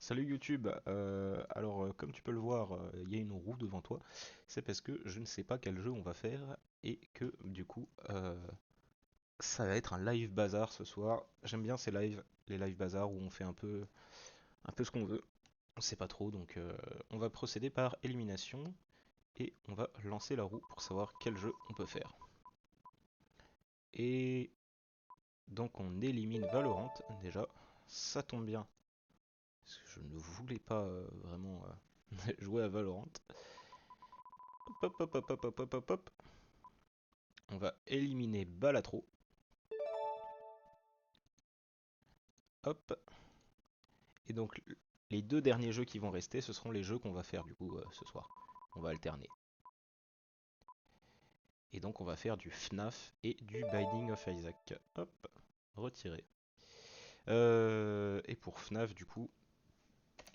Salut YouTube, comme tu peux le voir, il y a une roue devant toi, c'est parce que je ne sais pas quel jeu on va faire et que du coup ça va être un live bazar ce soir. J'aime bien les live bazar où on fait un peu ce qu'on veut, on sait pas trop donc on va procéder par élimination et on va lancer la roue pour savoir quel jeu on peut faire. Et donc on élimine Valorant déjà, ça tombe bien parce que je ne voulais pas vraiment jouer à Valorant. Hop, hop, hop, hop, hop, hop, hop, hop. On va éliminer Balatro. Hop. Et donc, les deux derniers jeux qui vont rester, ce seront les jeux qu'on va faire du coup ce soir. On va alterner. Et donc, on va faire du FNAF et du Binding of Isaac. Hop. Retiré. Et pour FNAF, du coup,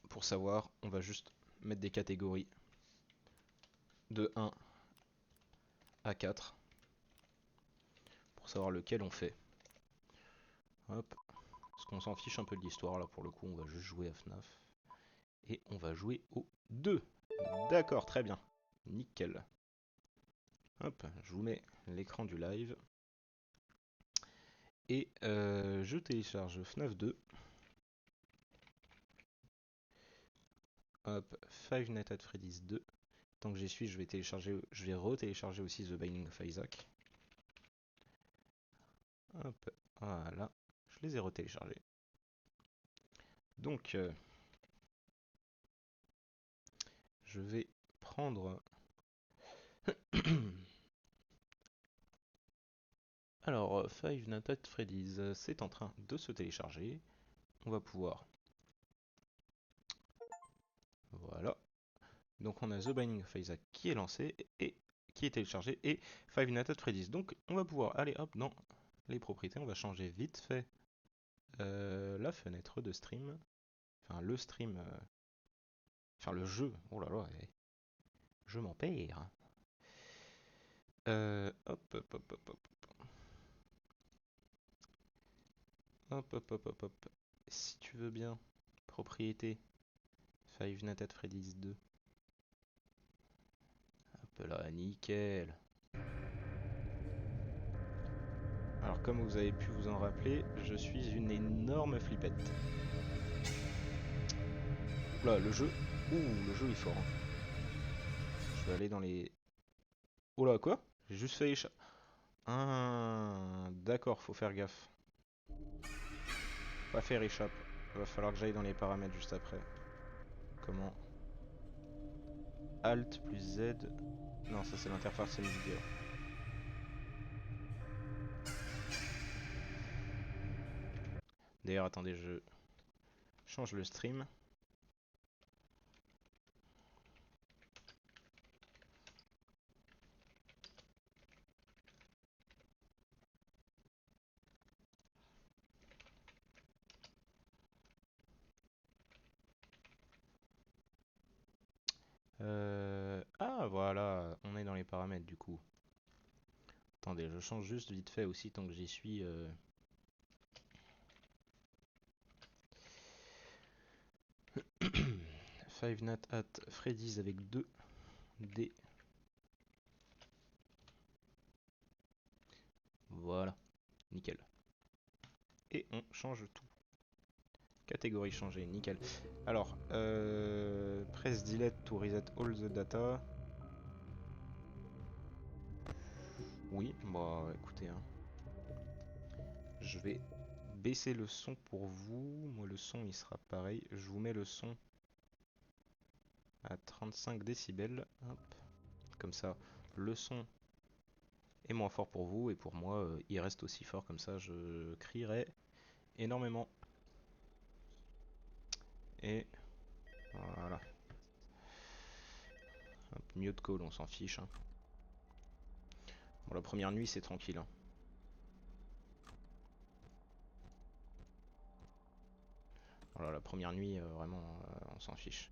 pour savoir, on va juste mettre des catégories de 1 à 4 pour savoir lequel on fait. Hop. Parce qu'on s'en fiche un peu de l'histoire là pour le coup, on va juste jouer à FNAF. Et on va jouer au 2. D'accord, très bien. Nickel. Hop, je vous mets l'écran du live. Et je télécharge FNAF 2. Hop, Five Nights at Freddy's 2. Tant que j'y suis, je vais retélécharger aussi The Binding of Isaac. Hop, voilà. Je les ai retéléchargés. Donc, je vais prendre... Alors, Five Nights at Freddy's, c'est en train de se télécharger. On va pouvoir... Voilà. Donc on a The Binding of Isaac qui est lancé et qui est téléchargé et Five Nights at Freddy's. Donc on va pouvoir aller hop dans les propriétés, on va changer vite fait la fenêtre de stream, enfin le stream, enfin le jeu. Oh là là, je m'en perds. Hop hop hop hop hop hop hop hop hop hop. Si tu veux bien, propriété Five Nights at Freddy's 2. Hop là, nickel. Alors comme vous avez pu vous en rappeler, je suis une énorme flippette. Là, le jeu. Ouh, le jeu est fort, hein. Je vais aller dans les... Oh là, quoi? J'ai juste fait échapper. Ah, d'accord, faut faire gaffe. Pas faire échappe. Il va falloir que j'aille dans les paramètres juste après. Comment? Alt plus Z. Non, ça c'est l'interface Nvidia. D'ailleurs, attendez, je change le stream. Ah, voilà, on est dans les paramètres du coup. Attendez, je change juste vite fait aussi tant que j'y suis. Five Nights at Freddy's avec 2 D. Voilà, nickel. Et on change tout. Catégorie changée, nickel. Alors, press delete to reset all the data. Oui, bah écoutez, hein, je vais baisser le son pour vous. Moi, le son il sera pareil. Je vous mets le son à 35 décibels. Hop. Comme ça, le son est moins fort pour vous et pour moi, il reste aussi fort. Comme ça, je crierai énormément. Et voilà. Hop, mute call, on s'en fiche, hein. Bon, la première nuit, c'est tranquille, hein. Voilà, la première nuit, vraiment, on s'en fiche.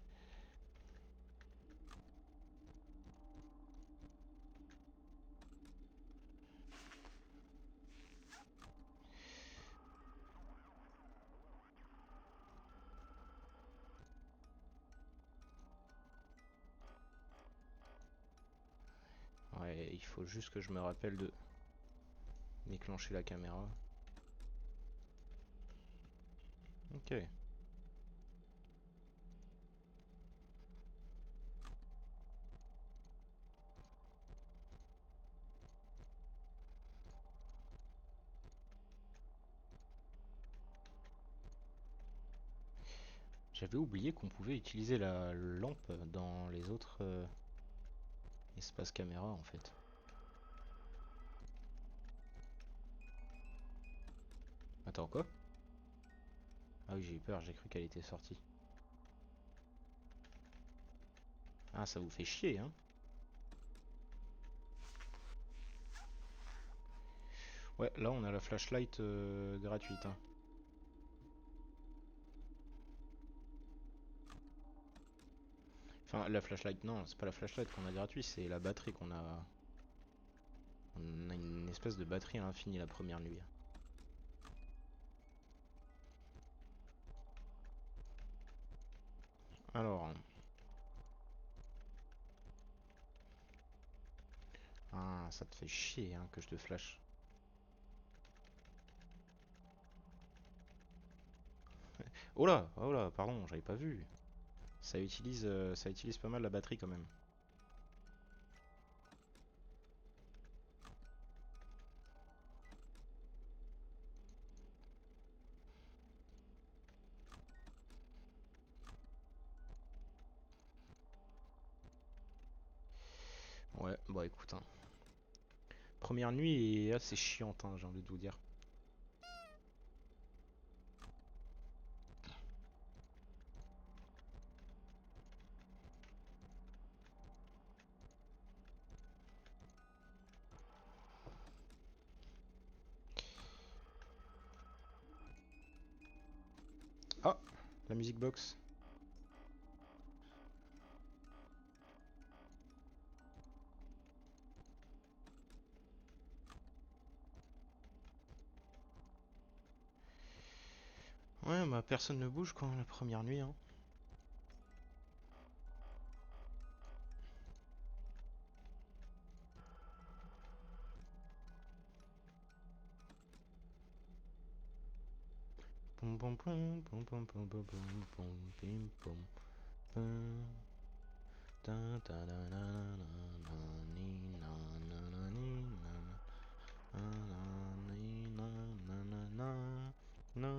il faut juste que je me rappelle de déclencher la caméra. Ok. J'avais oublié qu'on pouvait utiliser la lampe dans les autres espaces caméra en fait. Attends, quoi? Ah oui, j'ai eu peur, j'ai cru qu'elle était sortie. Ah, ça vous fait chier, hein? Ouais, là on a la flashlight gratuite, hein. Enfin, la flashlight, non, c'est pas la flashlight qu'on a gratuite, c'est la batterie qu'on a. On a une espèce de batterie à l'infini la première nuit. Alors. Ah, ça te fait chier, hein, que je te flash. Oh là, pardon, j'avais pas vu. Ça utilise pas mal la batterie quand même. Ouais, bon écoute, hein. Première nuit est assez chiante, hein, j'ai envie de vous dire. Ah, la music box. Ouais, bah personne ne bouge quand la première nuit, hein. Pom pom pom pom pom pom pom pom pom pim pom pom. Ta ta da na na na ni na na na ni na na na ni na na na na na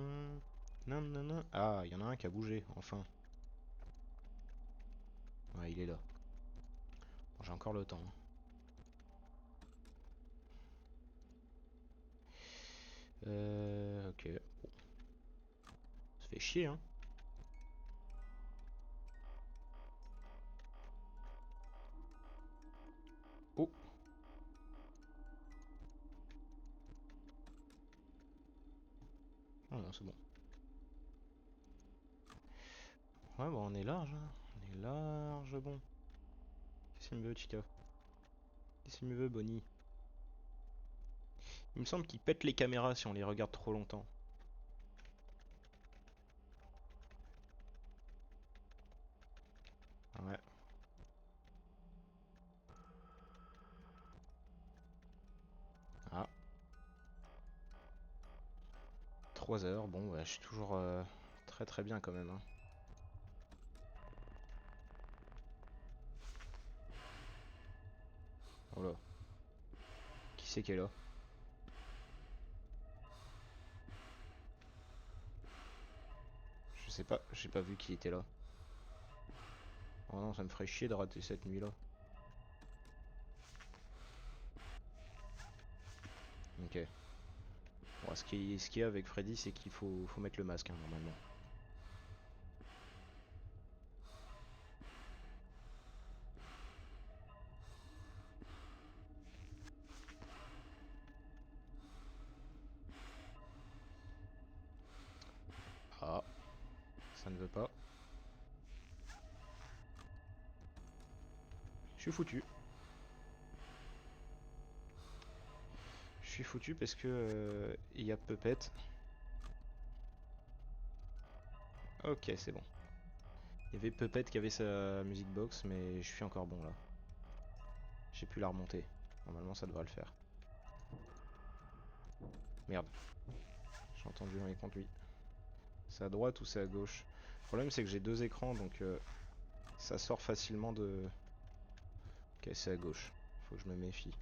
na na na. Ah, il y en a un qui a bougé, enfin. Ouais, il est là. Bon, j'ai encore le temps, hein. Ok. Bon. Ça fait chier, hein. Oh. Oh non, c'est bon. Ouais, bon, on est large, hein. On est large, bon. Qu'est-ce qu'il me veut, Chica? Qu'est-ce qu'il me veut, Bonnie? Il me semble qu'il pète les caméras si on les regarde trop longtemps. Ouais. Ah. 3 heures, bon, bah, je suis toujours très très bien quand même, hein. Oh là. Qui c'est qui est là? Je sais pas, j'ai pas vu qui était là. Oh non, ça me ferait chier de rater cette nuit-là. Ok. Bon, ce qui est avec Freddy, c'est qu'il faut mettre le masque, hein, normalement. Ah, ça ne veut pas. Je suis foutu. Je suis foutu parce que il y a Puppet. Ok, c'est bon. Il y avait Puppet qui avait sa music box, mais je suis encore bon là. J'ai pu la remonter. Normalement ça devrait le faire. Merde. J'ai entendu un conduit. C'est à droite ou c'est à gauche? Le problème c'est que j'ai deux écrans donc ça sort facilement de... Ok, c'est à gauche. Faut que je me méfie.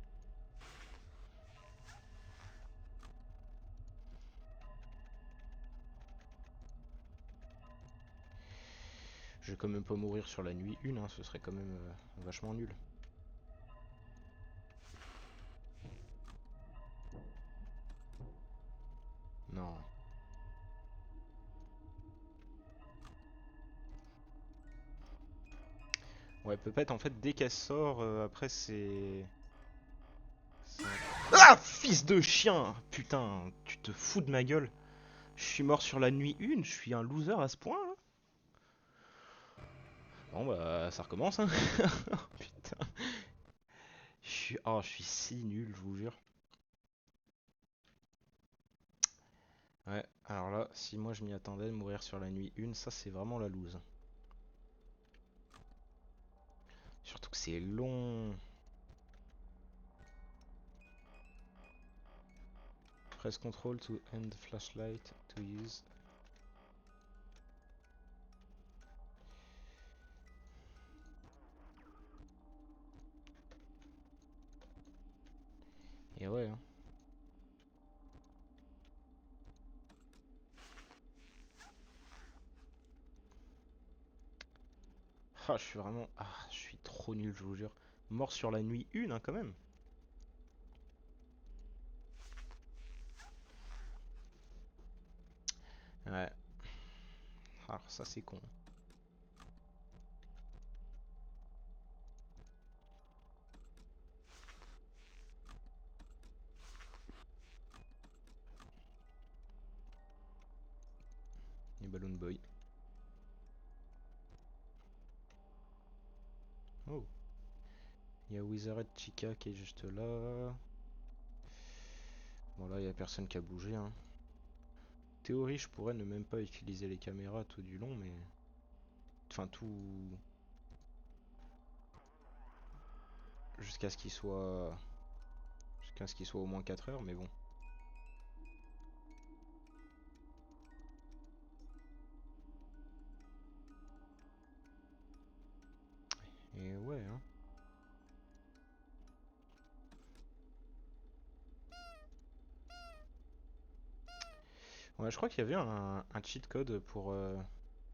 Je vais quand même pas mourir sur la nuit 1, hein, ce serait quand même vachement nul. Non. Ouais, Puppet, en fait, dès qu'elle sort, après c'est... Ah, fils de chien! Putain, tu te fous de ma gueule. Je suis mort sur la nuit 1, je suis un loser à ce point, là. Bon bah, ça recommence, hein. Putain. Oh, je suis si nul, je vous jure. Ouais, alors là, si moi je m'y attendais, mourir sur la nuit 1, ça c'est vraiment la loose. Surtout que c'est long. Press control to end flashlight to use. Et ouais, hein. Ah, je suis vraiment... Ah, je suis trop nul, je vous jure. Mort sur la nuit 1, hein, quand même. Ouais. Alors ça c'est con. Et Balloon Boy. Oh. Il y a Wizard Chica qui est juste là. Bon là il y a personne qui a bougé, hein. Théorie je pourrais ne même pas utiliser les caméras tout du long mais... Enfin tout... Jusqu'à ce qu'il soit... Jusqu'à ce qu'il soit au moins 4 heures mais bon. Et ouais, hein. Ouais, je crois qu'il y avait un cheat code pour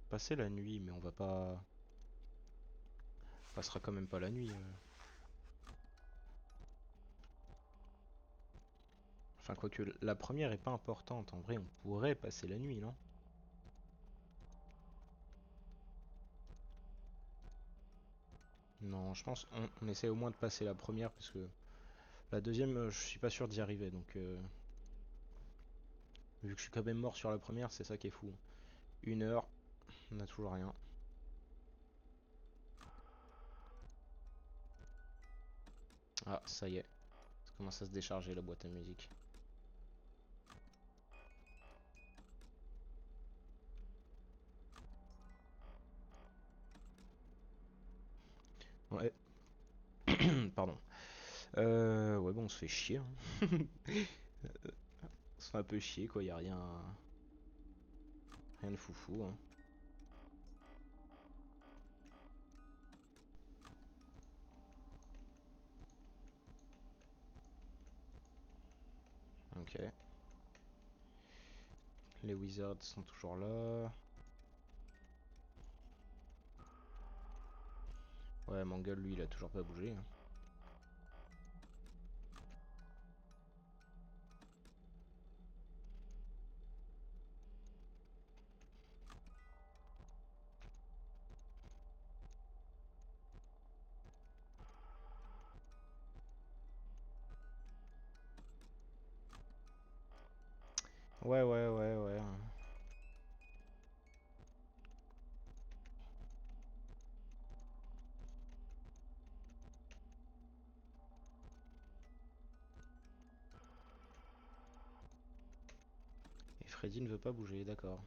passer la nuit, mais on va pas... On passera quand même pas la nuit. Enfin, quoique la première est pas importante. En vrai, on pourrait passer la nuit, non? Non, je pense on essaie au moins de passer la première parce que la deuxième, je suis pas sûr d'y arriver. Donc, vu que je suis quand même mort sur la première, c'est ça qui est fou. 1 heure, on a toujours rien. Ah, ça y est. Ça commence à se décharger la boîte à musique. Ouais. Pardon. Ouais, bon, on se fait chier, hein. On se fait un peu chier, quoi. Y a rien, rien de foufou, hein. Ok. Les Wizards sont toujours là. Ouais, Mangle, lui, il a toujours pas bougé, hein. Ouais, ouais, ouais, ouais. Et Freddy ne veut pas bouger, d'accord.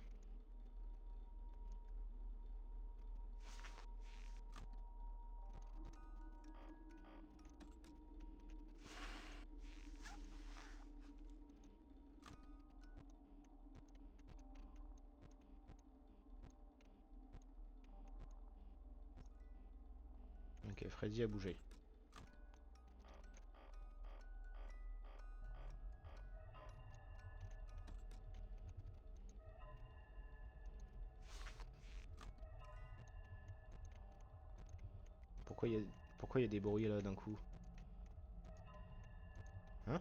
Ok, Freddy a bougé. Pourquoi il y a des bruits là d'un coup? Hein?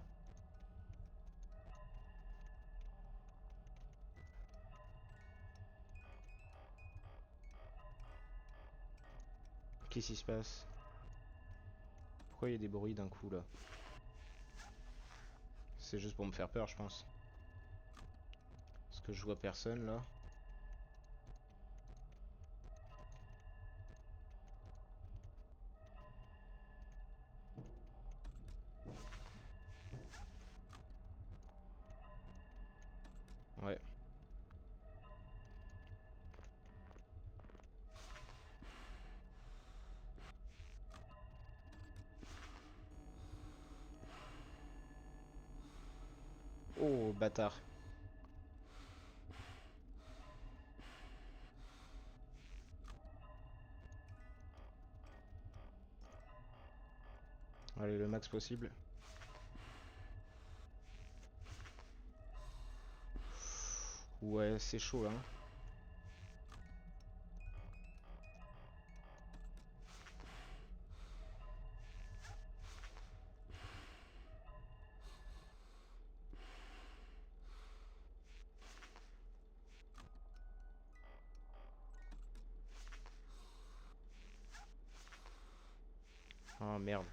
Qu'est-ce qui se passe? Pourquoi il y a des bruits d'un coup là? C'est juste pour me faire peur, je pense. Parce que je vois personne là. Ouais. Oh, bâtard. Allez, le max possible. Ouais, c'est chaud là. Ah merde.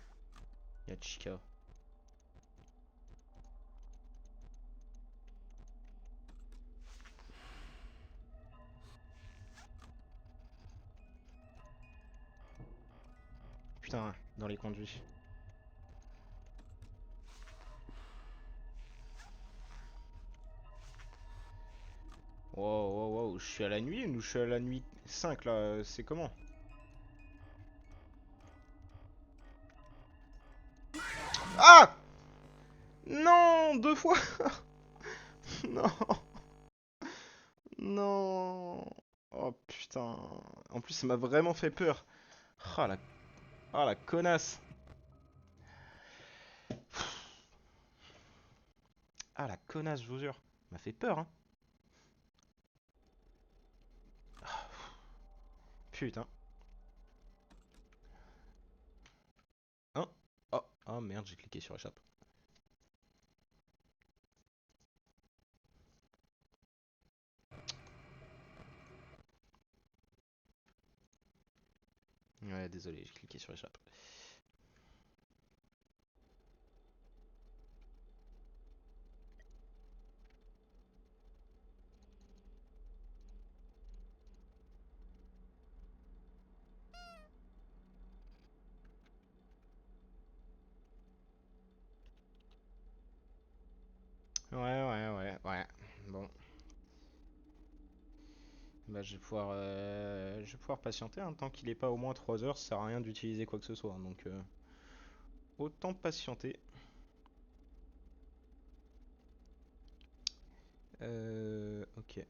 Il y a Chica. Putain, dans les conduits. Wow, wow, wow. Je suis à la nuit ou je suis à la nuit 5 là? C'est comment? Ah! Non! Deux fois! Non! Non! Oh putain. En plus, ça m'a vraiment fait peur. Ah la, ah, la connasse. Ah la connasse, je vous jure. Ça m'a fait peur, hein. Putain. Hein? Oh, oh merde, j'ai cliqué sur échappe. Ouais, désolé, j'ai cliqué sur échappe. Ouais. Bon. Bah, je vais pouvoir patienter, hein. Tant qu'il est pas au moins 3 heures, ça sert à rien d'utiliser quoi que ce soit, hein. Donc, autant patienter. Ok.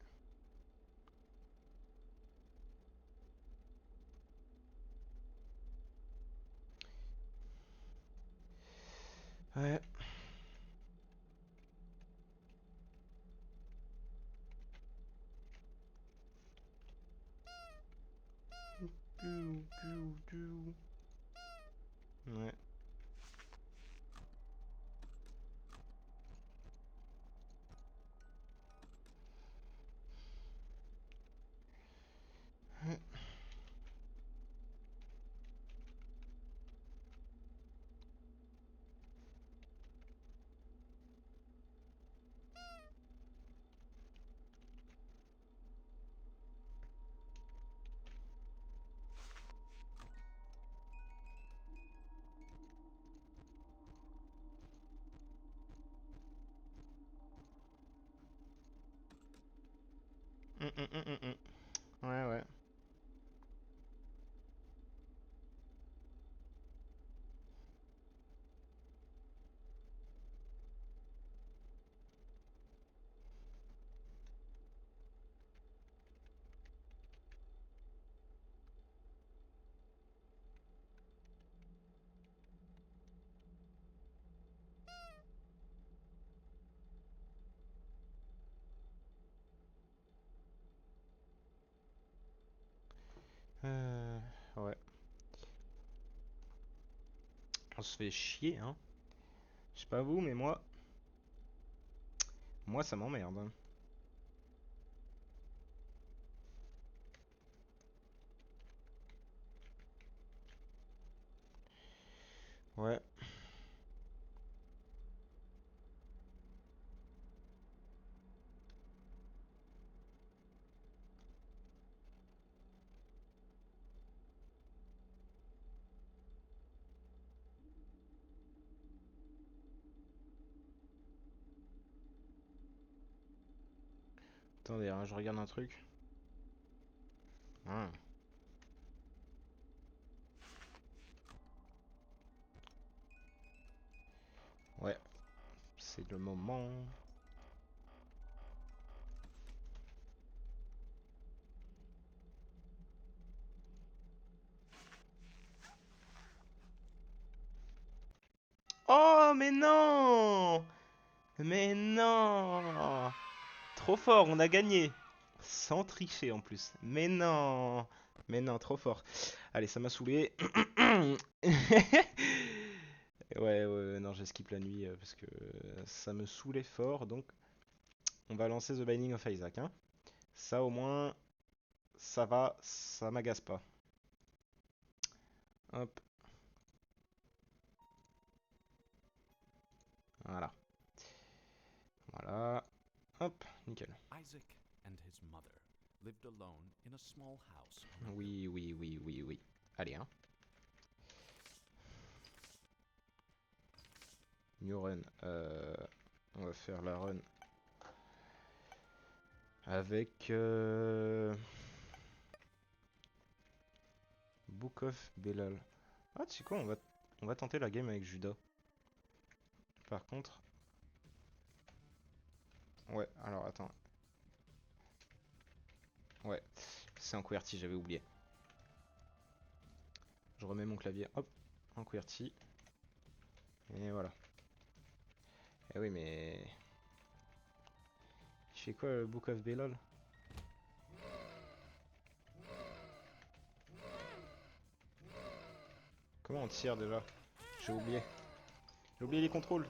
Ouais. Ouais. Ouais, ouais. Ouais. On se fait chier, hein. Je sais pas vous, mais moi ça m'emmerde, hein. Ouais. Attendez, hein, je regarde un truc. Ah. Ouais, c'est le moment. Oh, mais non! Mais non! Trop fort, on a gagné! Sans tricher en plus. Mais non! Mais non, trop fort. Allez, ça m'a saoulé. Ouais, ouais, non, j'ai skip la nuit parce que ça me saoulait fort. Donc, on va lancer The Binding of Isaac, hein. Ça, au moins, ça va, ça m'agace pas. Hop, voilà. Voilà. Hop, nickel. Isaac and his mother lived alone in a small house on a hill. Oui, oui, oui, oui, oui. Allez, hein. New run. On va faire la run avec Book of Belal. Ah, tu sais quoi, on va tenter la game avec Judas. Par contre, ouais, alors attends. Ouais, c'est en QWERTY, j'avais oublié. Je remets mon clavier, hop, en QWERTY. Et voilà. Eh oui, mais... Il fait quoi le Book of Belal? Comment on tire déjà? J'ai oublié. J'ai oublié les contrôles.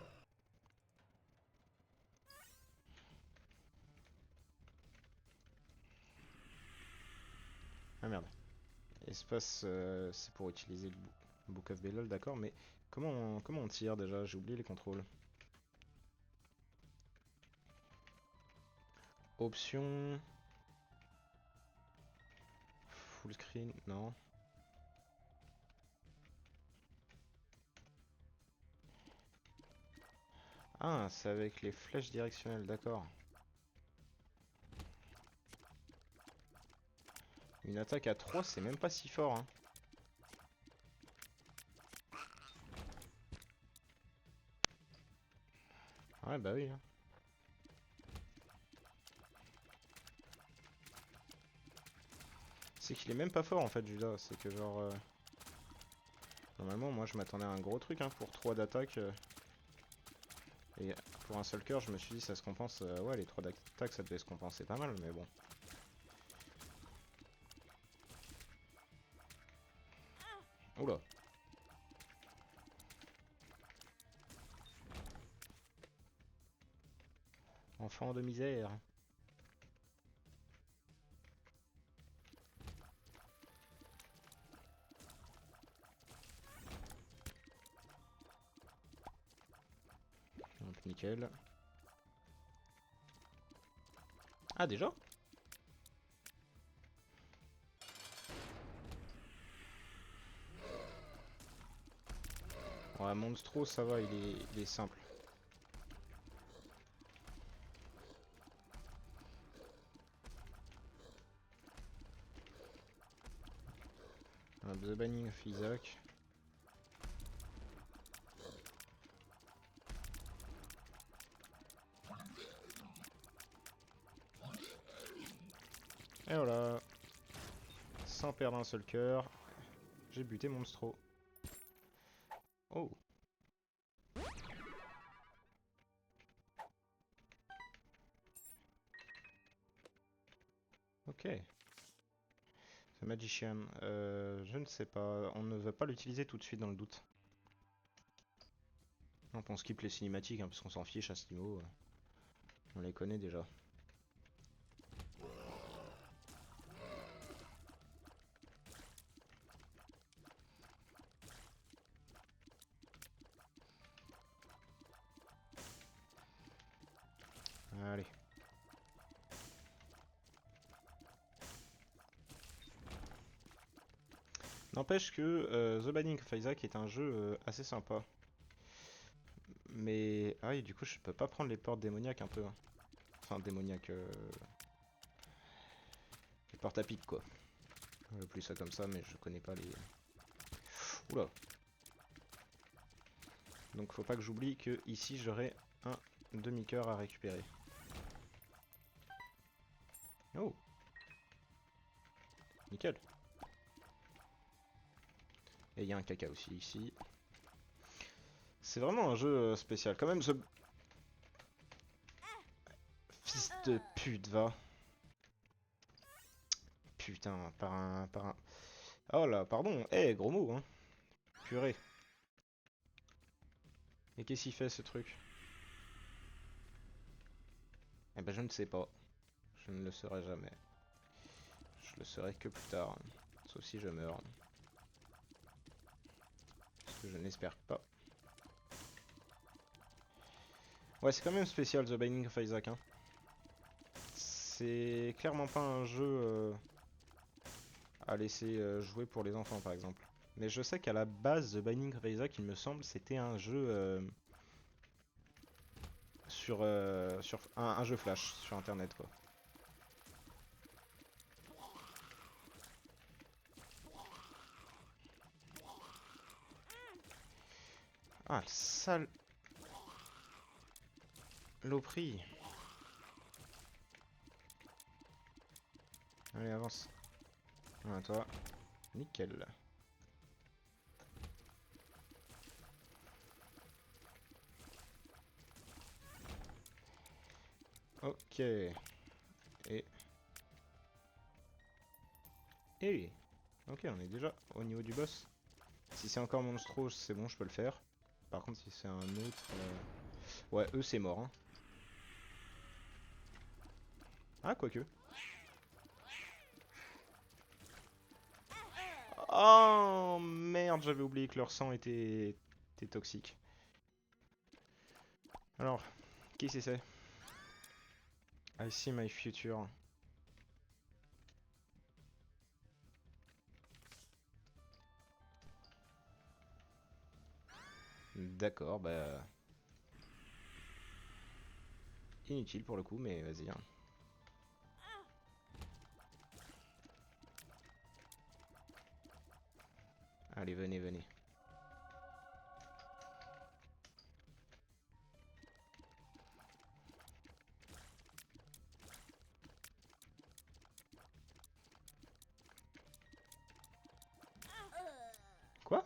Ah merde. Espace, c'est pour utiliser le Book of Belal, d'accord, mais comment on tire déjà? J'ai oublié les contrôles. Option... Full screen, non. Ah, c'est avec les flèches directionnelles, d'accord. Une attaque à 3, c'est même pas si fort, hein. Ouais, bah oui, hein. C'est qu'il est même pas fort en fait, Judas. C'est que genre... Normalement, moi je m'attendais à un gros truc hein, pour 3 d'attaque. Et pour un seul cœur, je me suis dit ça se compense. Ouais, les 3 d'attaque ça devait se compenser pas mal, mais bon. Oula. Enfant de misère. Donc nickel. Ah déjà? Ouais, Monstro ça va, il est simple. The Banning of Isaac. Et voilà. Sans perdre un seul cœur. J'ai buté Monstro. Oh. Ok. The Magician, je ne sais pas, on ne va pas l'utiliser tout de suite dans le doute. Donc on skip les cinématiques hein, parce qu'on s'en fiche à ce niveau, on les connaît déjà. Allez. N'empêche que The Binding of Isaac est un jeu assez sympa. Mais... Ah oui, du coup je peux pas prendre les portes démoniaques un peu. Hein. Enfin démoniaques... Les portes à pique quoi. On plus ça comme ça mais je connais pas les... Oula. Donc faut pas que j'oublie que ici j'aurai un demi-cœur à récupérer. Oh. Nickel. Et il y a un caca aussi ici. C'est vraiment un jeu spécial. Quand même, ce... Fils de pute, va. Putain, par un... Oh là, pardon. Eh, gros mot, hein. Purée. Et qu'est-ce qu'il fait, ce truc? Eh ben, je ne sais pas. Je ne le saurai jamais. Je le saurai que plus tard. Sauf si je meurs. Ce que je n'espère pas. Ouais, c'est quand même spécial, The Binding of Isaac, hein. C'est clairement pas un jeu à laisser jouer pour les enfants, par exemple. Mais je sais qu'à la base, The Binding of Isaac, il me semble, c'était un jeu sur un jeu flash sur internet, quoi. Ah, le sale loperie. Allez, avance. Voilà, toi. Nickel. Ok. Et... Et... Ok, on est déjà au niveau du boss. Si c'est encore monstro, c'est bon, je peux le faire. Par contre, si c'est un autre... Ouais, eux, c'est mort. Hein. Ah, quoique. Oh, merde, j'avais oublié que leur sang était toxique. Alors, qui c'est? I see my future. D'accord, bah... Inutile pour le coup, mais vas-y. Hein. Allez, venez, venez. Quoi?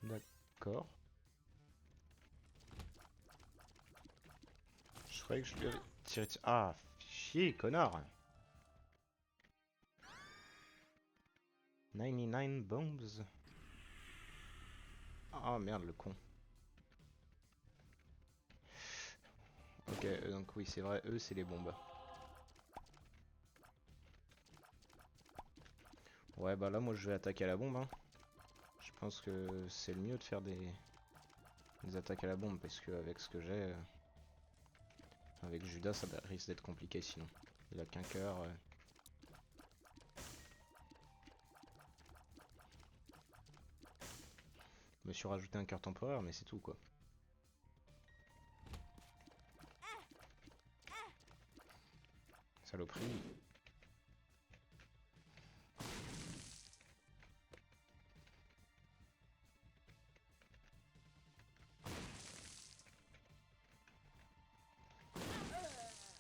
D'accord. Je croyais que je lui avais tiré dessus. Ah, chier, connard. 99 bombs. Ah merde, le con. Ok, donc oui, c'est vrai, eux, c'est les bombes. Ouais, bah là, moi, je vais attaquer à la bombe. Hein. Je pense que c'est le mieux de faire des attaques à la bombe, parce que avec ce que j'ai... avec Judas, ça risque d'être compliqué sinon. Il a qu'un cœur. Je me suis rajouté un cœur temporaire, mais c'est tout, quoi. Saloperie.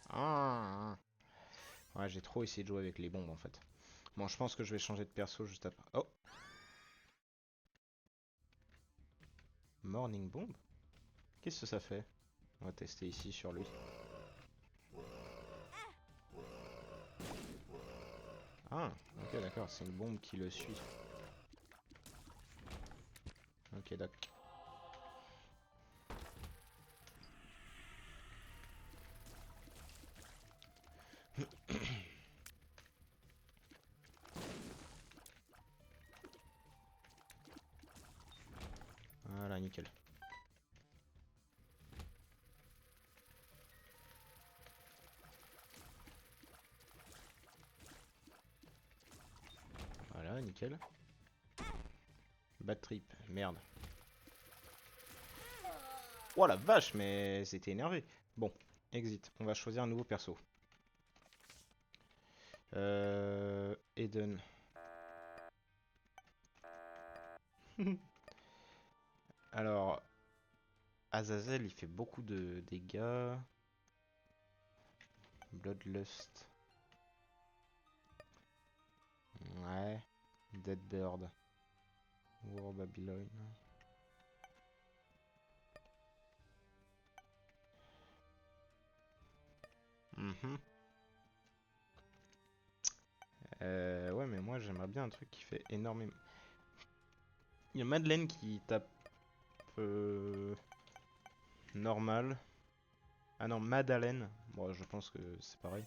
Ah. Ouais, j'ai trop essayé de jouer avec les bombes, en fait. Bon, je pense que je vais changer de perso juste après. Oh. Morning Bomb? Qu'est-ce que ça fait? On va tester ici sur lui. Ah, ok, d'accord, c'est une bombe qui le suit. Ok, d'accord. Voilà, nickel. Voilà, nickel. Bad trip, merde. Oh la vache, mais c'était énervé. Bon, exit. On va choisir un nouveau perso. Eden. Alors, Azazel, il fait beaucoup de dégâts. Bloodlust. Ouais. Dead Bird. War Babylon. Mhm. Ouais, mais moi j'aimerais bien un truc qui fait énormément. Il y a Madeleine qui tape normal. Ah non, Madeleine. Bon, je pense que c'est pareil.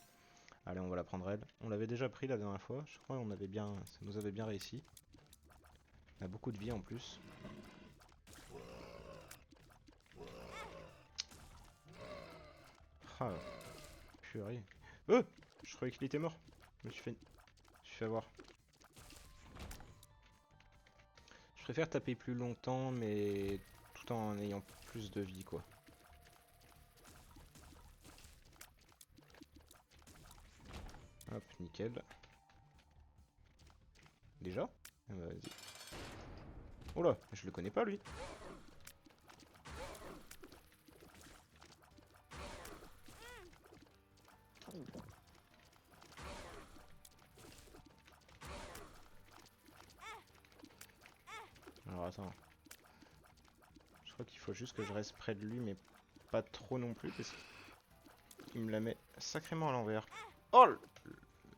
Allez, on va la prendre elle. On l'avait déjà pris la dernière fois. Je crois qu'on avait bien, ça nous avait bien réussi. On a beaucoup de vie en plus. Ah, purée. Oh, je croyais qu'il était mort. Je me suis fait avoir. Je préfère taper plus longtemps, mais tout en ayant plus de vie, quoi. Hop, nickel. Déjà? Ah bah, vas-y. Oh là, je le connais pas, lui. Alors attends. Je crois qu'il faut juste que je reste près de lui, mais pas trop non plus, parce qu'il me la met sacrément à l'envers. Oh là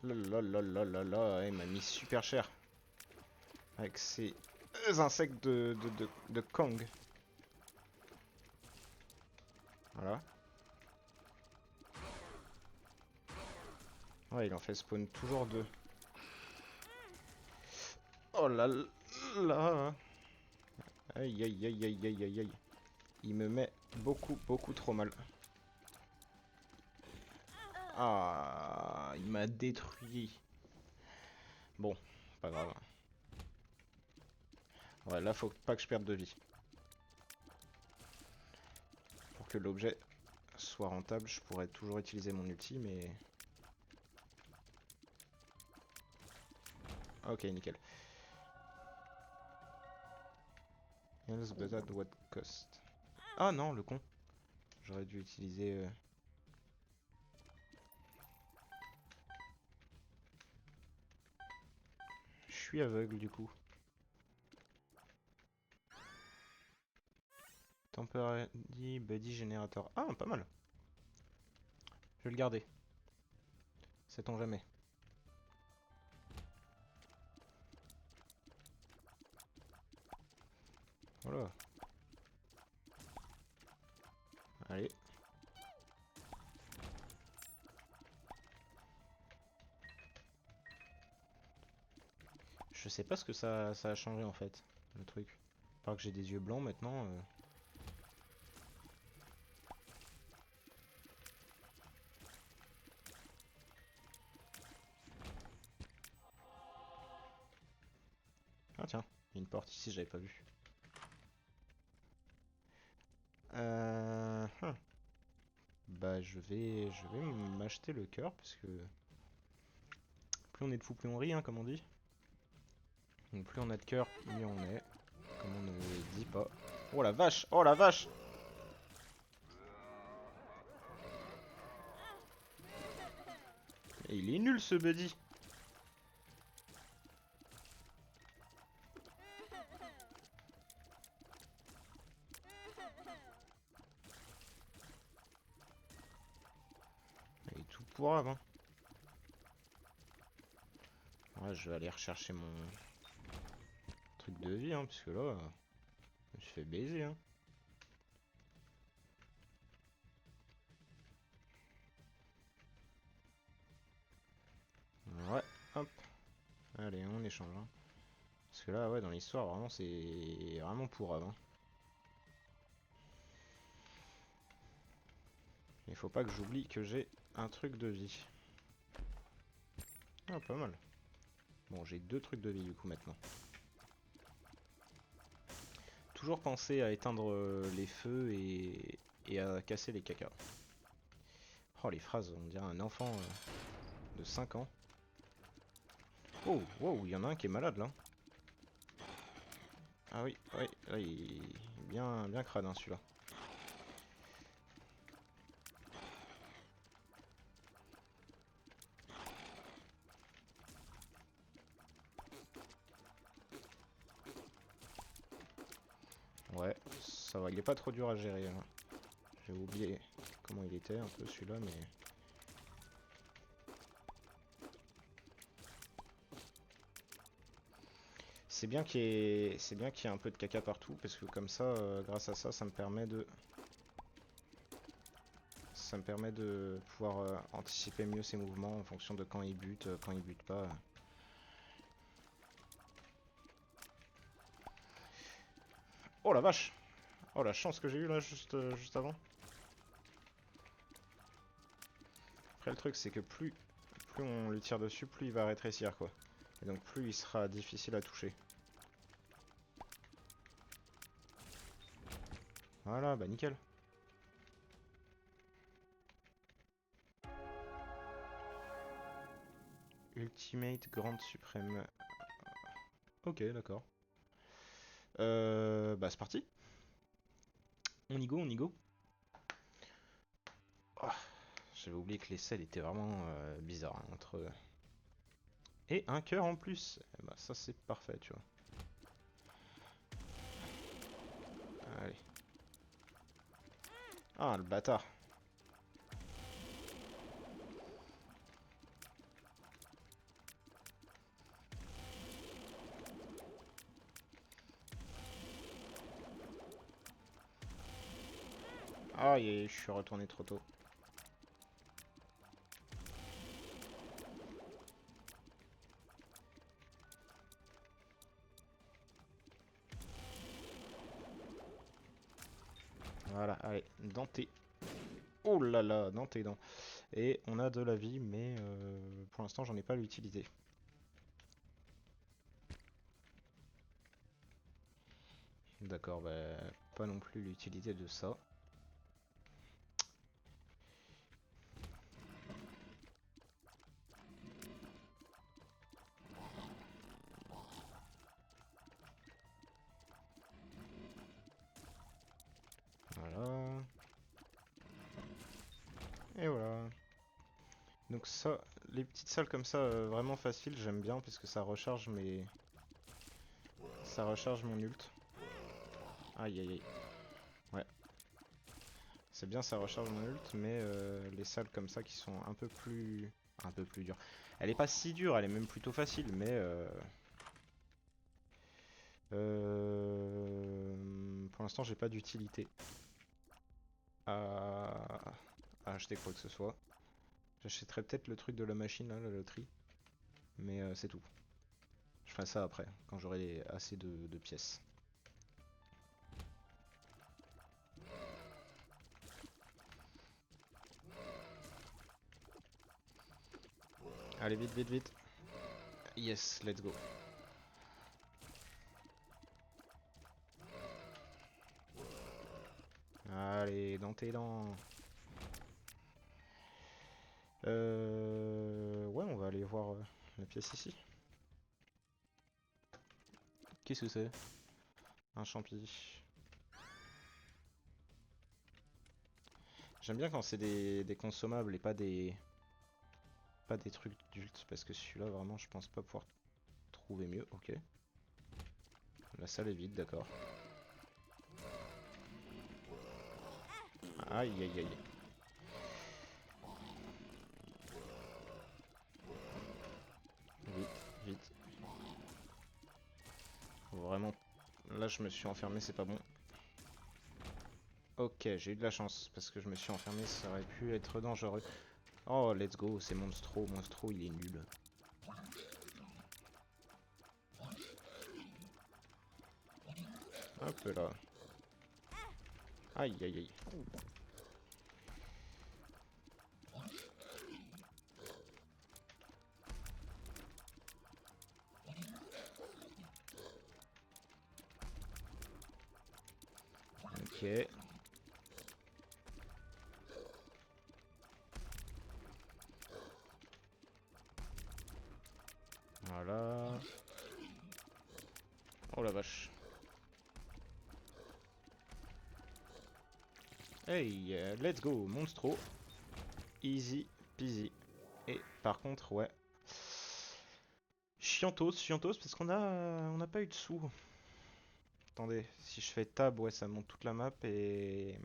là là là là là, il m'a mis super cher. Avec ces insectes de Kang. Voilà. Ouais, il en fait spawn toujours deux. Oh là là. Aïe aïe aïe aïe aïe aïe aïe. Il me met beaucoup trop mal. Ah, il m'a détruit. Bon, pas grave. Ouais, là, faut pas que je perde de vie. Pour que l'objet soit rentable, je pourrais toujours utiliser mon ulti, mais... Ok, nickel. Else but at what cost? Ah non, le con. J'aurais dû utiliser... Je suis aveugle, du coup. Temporary Body Generator. Ah, pas mal. Je vais le garder. Sait-on jamais. Voilà. Allez. Je sais pas ce que ça a changé en fait, le truc. Part que j'ai des yeux blancs maintenant. Ah tiens, il y a une porte ici, j'avais pas vu. Bah je vais m'acheter le cœur parce que plus on est de fous, plus on rit, hein, comme on dit. Donc plus on a de cœur, mieux on est. Comme on ne dit pas. Oh la vache! Oh la vache! Et il est nul ce buddy! Il est tout pourrave, hein. Ouais, je vais aller rechercher mon truc de vie, hein, puisque là, je me suis fait baiser, hein. Ouais, hop. Allez, on échange, hein. Parce que là, ouais, dans l'histoire, vraiment, c'est vraiment pourrave, hein. Il faut pas que j'oublie que j'ai un truc de vie. Ah, pas mal. Bon, j'ai 2 trucs de vie, du coup, maintenant. Toujours penser à éteindre les feux et à casser les cacas. Oh, les phrases, on dirait un enfant de 5 ans. Oh, wow, il y en a un qui est malade, là. Ah oui, oui, là, il est bien, bien crade, hein, celui-là. Ouais, ça va, il est pas trop dur à gérer, hein. J'ai oublié comment il était un peu celui-là, mais... C'est bien qu'il y ait un peu de caca partout, parce que comme ça, grâce à ça, ça me permet de... pouvoir anticiper mieux ses mouvements en fonction de quand il bute, quand il bute pas. Oh la vache! Oh la chance que j'ai eu là, juste avant. Après le truc c'est que plus on lui tire dessus, plus il va rétrécir quoi. Et donc plus il sera difficile à toucher. Voilà, bah nickel. Ultimate Grande Suprême. Ok, d'accord. Bah c'est parti. On y go, on y go. Oh, j'avais oublié que les selles étaient vraiment bizarres, hein, entre... Et un cœur en plus. Eh bah ça c'est parfait, tu vois. Allez. Ah, le bâtard. Ah, je suis retourné trop tôt. Voilà, allez, dans tes... Oh là là, dans tes dents. Et on a de la vie, mais pour l'instant, j'en ai pas l'utilité. D'accord, bah, pas non plus l'utilité de ça. Voilà. Et voilà. Donc ça, les petites salles comme ça, vraiment faciles, j'aime bien parce que ça recharge mes... Ça recharge mon ult. Aïe aïe aïe. Ouais. C'est bien, ça recharge mon ult, mais les salles comme ça qui sont un peu plus... Un peu plus dures. Elle est pas si dure, elle est même plutôt facile, mais... pour l'instant, j'ai pas d'utilité à... acheter quoi que ce soit. J'achèterai peut-être le truc de la machine, là, la loterie. Mais c'est tout. Je ferai ça après, quand j'aurai assez de pièces. Allez, vite, vite, vite. Yes, let's go. Allez, dans tes dents. Ouais, on va aller voir la pièce ici. Qu'est-ce que c'est? Un champi. J'aime bien quand c'est des consommables et pas des trucs d'ult, parce que celui-là, vraiment, je pense pas pouvoir trouver mieux. Ok. La salle est vide, d'accord. Aïe, aïe, aïe. Vite, vite. vraiment... Là, je me suis enfermé, c'est pas bon. Ok, j'ai eu de la chance, parce que je me suis enfermé, ça aurait pu être dangereux. Oh, let's go, c'est Monstro. Monstro, il est nul. Hop là. Aïe, aïe, aïe. Ok. Voilà. Oh la vache. Hey, let's go, Monstro. Easy peasy. Et par contre, ouais. Chiantos, chiantos, parce on n'a pas eu de sous. Attendez, si je fais tab, ouais, ça monte toute la map et...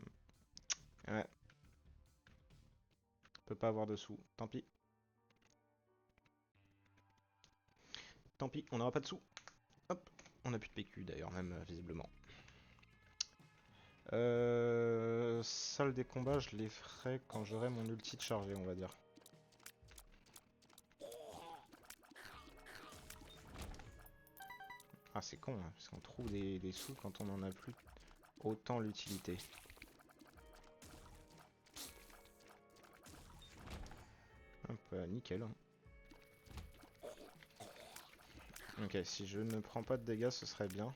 Ouais. On peut pas avoir de sous. Tant pis. Tant pis, on n'aura pas de sous. Hop. On a plus de PQ d'ailleurs, même visiblement. Salle des combats, je les ferai quand j'aurai mon ulti de chargé, on va dire. Ah, c'est con, hein, parce qu'on trouve des sous quand on en a plus autant l'utilité. Hop, nickel. Hein. Ok, si je ne prends pas de dégâts, ce serait bien.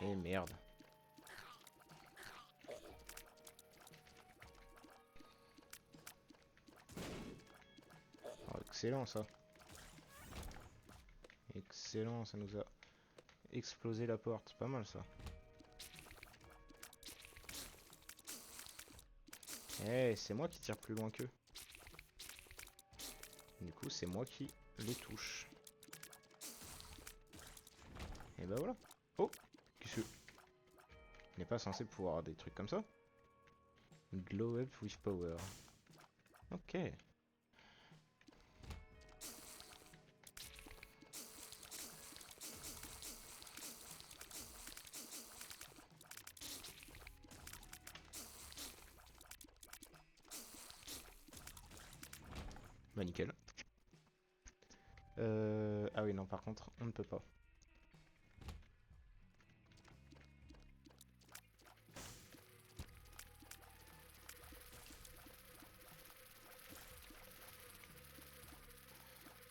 Et merde. Oh, excellent ça. Excellent, ça nous a explosé la porte. Pas mal ça. Eh, c'est moi qui tire plus loin qu'eux. Du coup, c'est moi qui les touche. Et bah voilà. Oh, qu'est-ce que... Il n'est pas censé pouvoir avoir des trucs comme ça. Glow up with power. Ok. Bah nickel. Ah oui, non, par contre, on ne peut pas.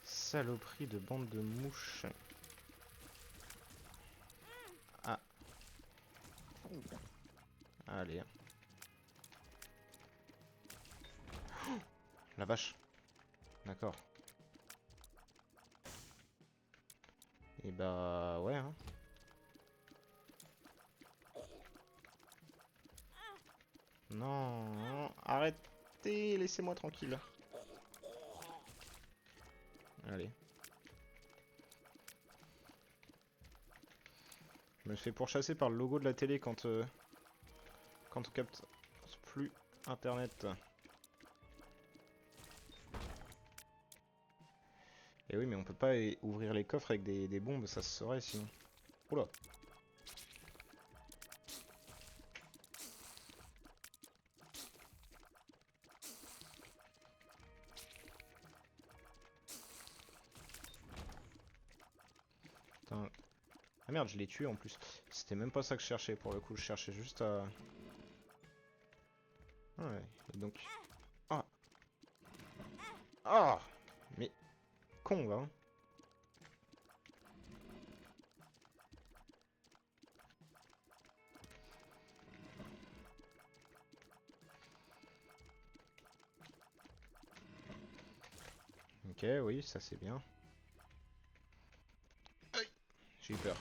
Saloperie de bande de mouches. Ah. Allez. Oh, la vache. D'accord. Et bah ouais. Hein. Non, arrêtez, laissez-moi tranquille. Allez. Je me fais pourchasser par le logo de la télé quand on capte plus internet. Et oui, mais on peut pas ouvrir les coffres avec des bombes, ça se saurait sinon. Oula. Putain. Ah merde, je l'ai tué en plus. C'était même pas ça que je cherchais pour le coup, je cherchais juste à... Ouais, et donc... Ah. Ah. Mais... Con, va. Hein. Ok, oui, ça c'est bien. Aïe. J'ai eu peur.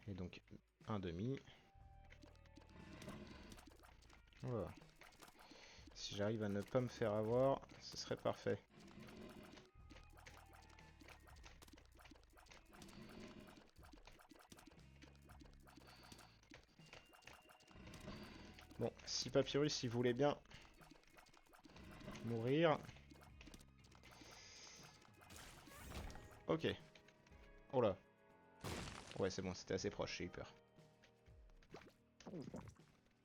Et donc, un demi. Voilà. Si j'arrive à ne pas me faire avoir, ce serait parfait. Bon, si Papyrus il voulait bien mourir, Ok. Oh là. Ouais, c'est bon, c'était assez proche, j'ai eu peur.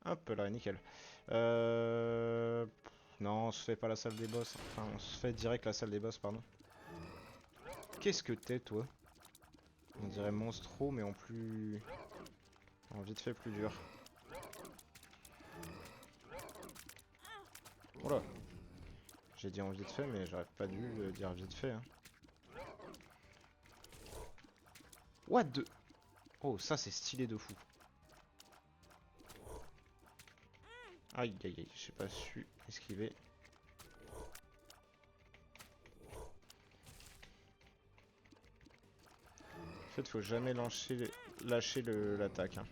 Hop là, nickel. Non, on se fait pas la salle des boss. Enfin, on se fait direct la salle des boss, pardon. Qu'est-ce que t'es, toi? On dirait Monstro, mais en plus... en vite fait plus dur. Oula. J'ai dit en vite fait, mais j'aurais pas dû le dire vite fait. Hein. What the... Oh, ça c'est stylé de fou. Aïe aïe aïe, j'ai pas su esquiver. En fait, faut jamais lâcher l'attaque. Hein.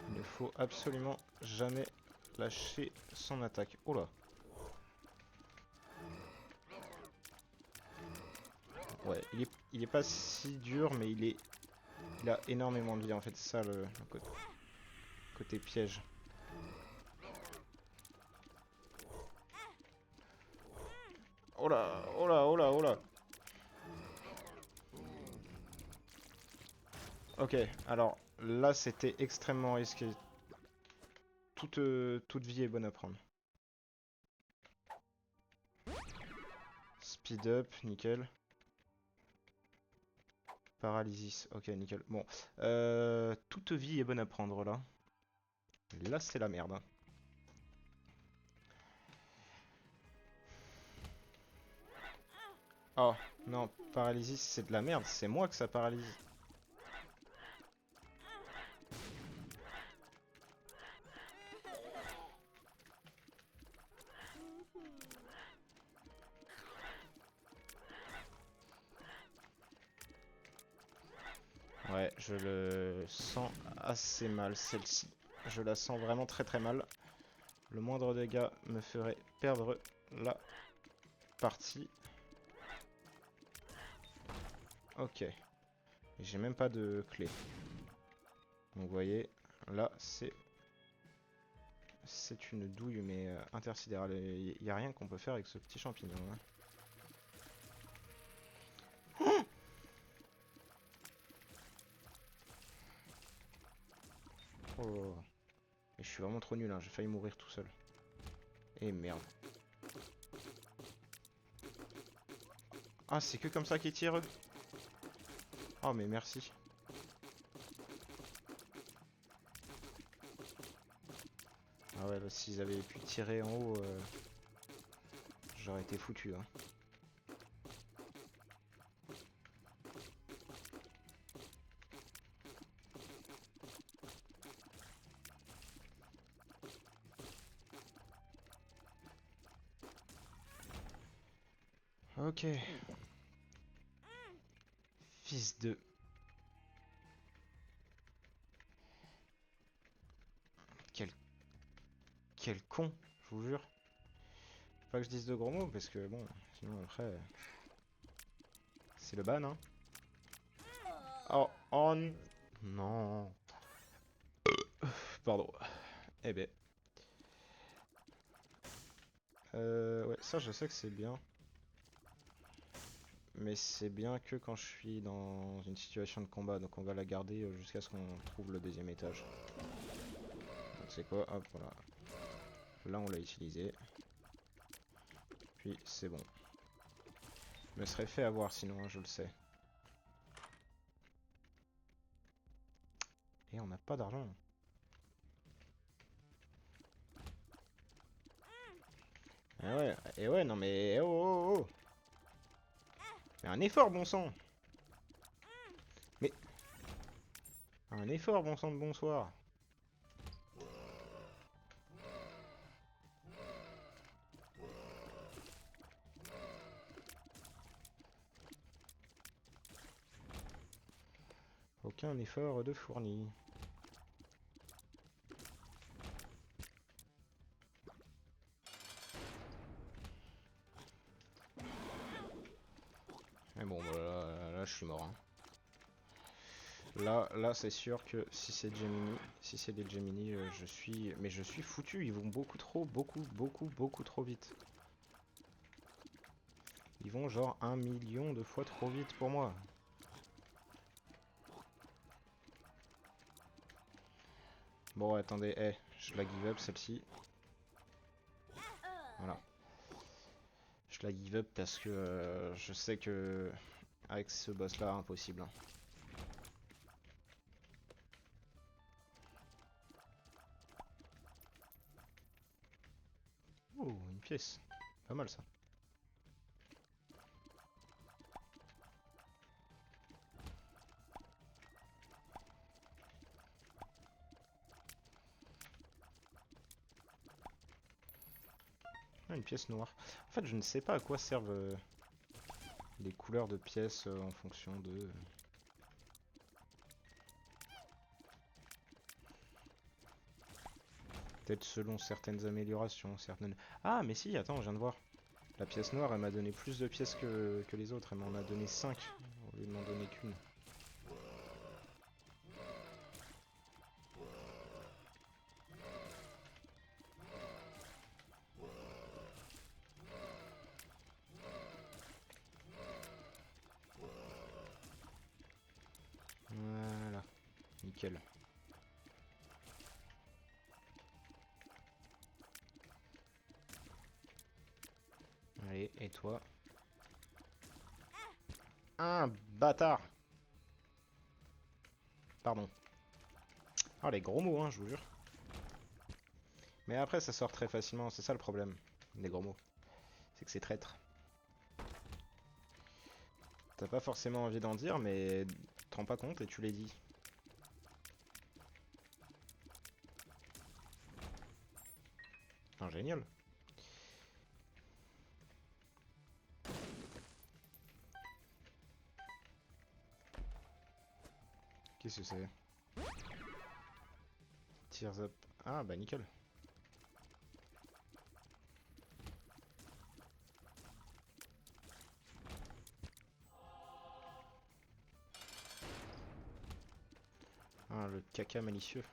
Il ne faut absolument jamais lâcher son attaque. Oh là. Ouais, il est pas si dur, mais il a énormément de vie en fait, c'est ça le côté piège. Oh là, oh là, oh là, oh là. Ok, alors là c'était extrêmement risqué. Toute vie est bonne à prendre. Speed up, nickel. Paralysis, ok, nickel. Bon, toute vie est bonne à prendre là. Là c'est la merde. Hein. Oh, non, paralysis c'est de la merde, c'est moi que ça paralyse. Ouais, je le sens assez mal celle-ci. Je la sens vraiment très très mal. Le moindre dégât me ferait perdre la partie. Ok. J'ai même pas de clé. Donc vous voyez, là c'est une douille mais intersidérale. Il n'y a rien qu'on peut faire avec ce petit champignon. Hein. Oh. Et je suis vraiment trop nul, hein. J'ai failli mourir tout seul. Et merde. Ah, c'est que comme ça qu'ils tirent eux. Oh, mais merci. Ah ouais, bah, s'ils avaient pu tirer en haut, j'aurais été foutu. Hein. Ok. Fils de... Quel con, je vous jure. Faut pas que je dise de gros mots, parce que bon, sinon après... c'est le ban, hein. Oh, oh non. Pardon. Eh ben. Ouais, ça je sais que c'est bien. Mais c'est bien que quand je suis dans une situation de combat, donc on va la garder jusqu'à ce qu'on trouve le deuxième étage. Donc c'est quoi? Hop, voilà. Là on l'a utilisé. Puis c'est bon. Je me serais fait avoir sinon, hein, je le sais. Et on n'a pas d'argent. Et ouais, non mais... Oh, oh, oh. Mais un effort, bon sang. Mais... Un effort, bon sang de bonsoir. Aucun effort de fourni. Mais bon, voilà, là je suis mort. Hein. Là c'est sûr que si c'est Gemini, si c'est des Gemini, je suis foutu. Ils vont beaucoup trop vite. Ils vont genre 1 million de fois trop vite pour moi. Bon, attendez, je la give up celle-ci. Voilà. Je la give up parce que je sais que avec ce boss là, impossible. Oh, une pièce. Pas mal ça. Ah, une pièce noire. En fait, je ne sais pas à quoi servent les couleurs de pièces en fonction de... Peut-être selon certaines améliorations, certaines... Ah, mais si, attends, je viens de voir. La pièce noire, elle m'a donné plus de pièces que les autres. Elle m'en a donné 5 au lieu de m'en donner qu'une. Voilà, nickel. Allez, et toi? Un bâtard! Pardon. Ah, les gros mots, hein, je vous jure. Mais après, ça sort très facilement, c'est ça le problème. Des gros mots. C'est que c'est traître. T'as pas forcément envie d'en dire, mais te rends pas compte et tu les dis. Ah, génial. Qu'est-ce que c'est? Tears up. Ah, bah nickel. Ah, le caca malicieux.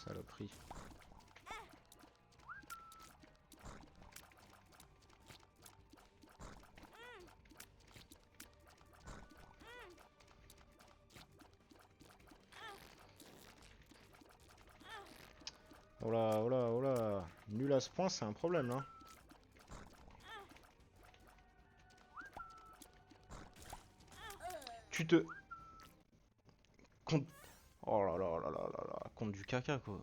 Saloperie. Oh là, oh là, oh là. Nul à ce point, c'est un problème, hein. Tu te... Compte... Oh là là là là là là. Compte du caca, quoi.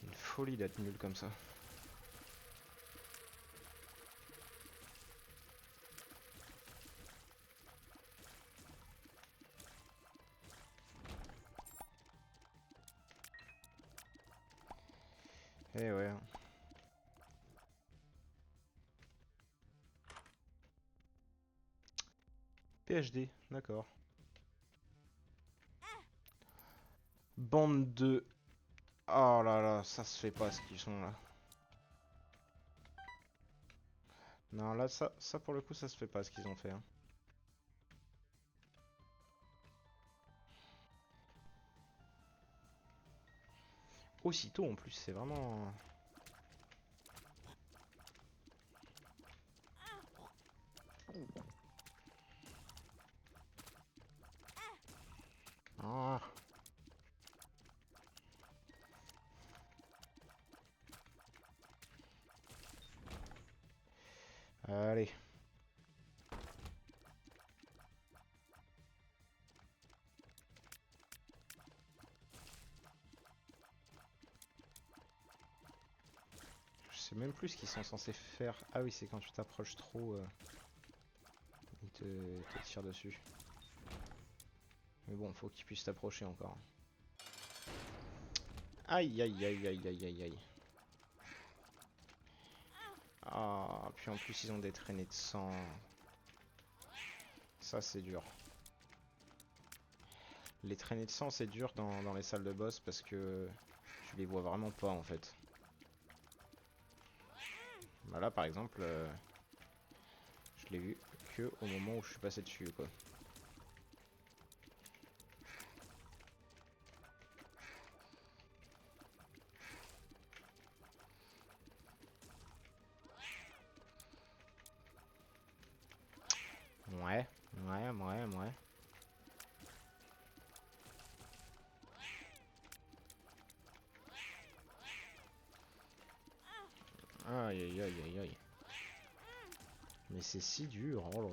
Une folie d'être nul comme ça. Eh ouais. PhD, d'accord. Bande de... Oh là là, ça se fait pas ce qu'ils sont là. Non, là, ça pour le coup, ça se fait pas ce qu'ils ont fait, hein. Aussitôt en plus, c'est vraiment... Ah. Allez. Je sais même plus ce qu'ils sont censés faire. Ah oui, c'est quand tu t'approches trop, ils te tirent dessus. Mais bon, faut qu'ils puissent t'approcher encore. Aïe, aïe, aïe, aïe, aïe, aïe, aïe. Ah, puis en plus, ils ont des traînées de sang. Ça c'est dur. Les traînées de sang c'est dur dans les salles de boss parce que tu les vois vraiment pas en fait. Bah là par exemple, je l'ai vu que au moment où je suis passé dessus quoi. Ouais. Aïe aïe aïe aïe aïe. Mais c'est si dur, oh là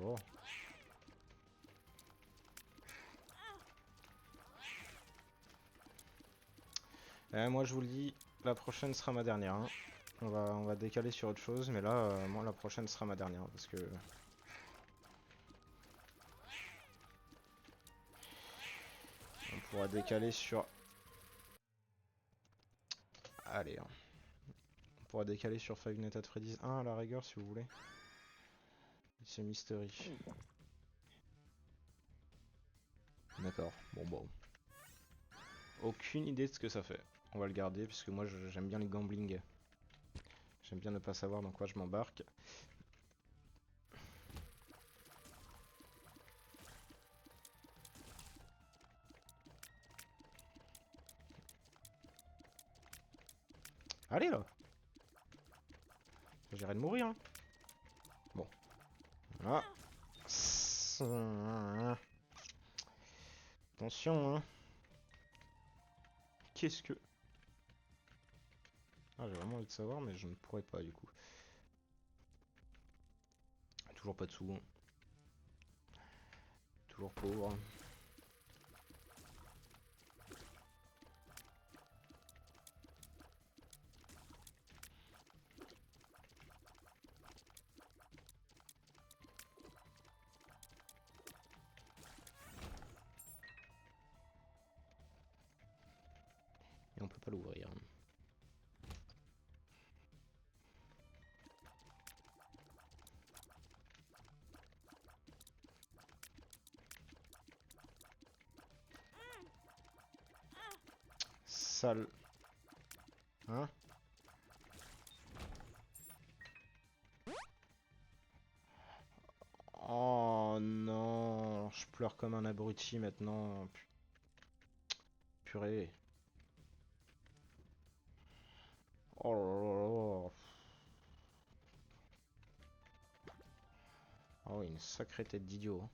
là. Moi je vous le dis, la prochaine sera ma dernière. Hein. On va décaler sur autre chose, mais là, moi la prochaine sera ma dernière parce que... On pourra décaler sur... Allez, hein. On pourra décaler sur Five Nights at Freddy's 1 à la rigueur si vous voulez. C'est Mystery. D'accord, bon. Aucune idée de ce que ça fait. On va le garder parce que moi j'aime bien les gambling. J'aime bien ne pas savoir dans quoi je m'embarque. Allez là. J'irai de mourir. Hein. Bon. Voilà. Attention hein. Qu'est-ce que... Ah j'ai vraiment envie de savoir mais je ne pourrais pas du coup. Toujours pas de sous. Hein. Toujours pauvre. Et on peut pas l'ouvrir. Sale. Hein? Oh non, je pleure comme un abruti maintenant. Purée. Oh là là. Oh, une sacrée tête d'idiot. Hein.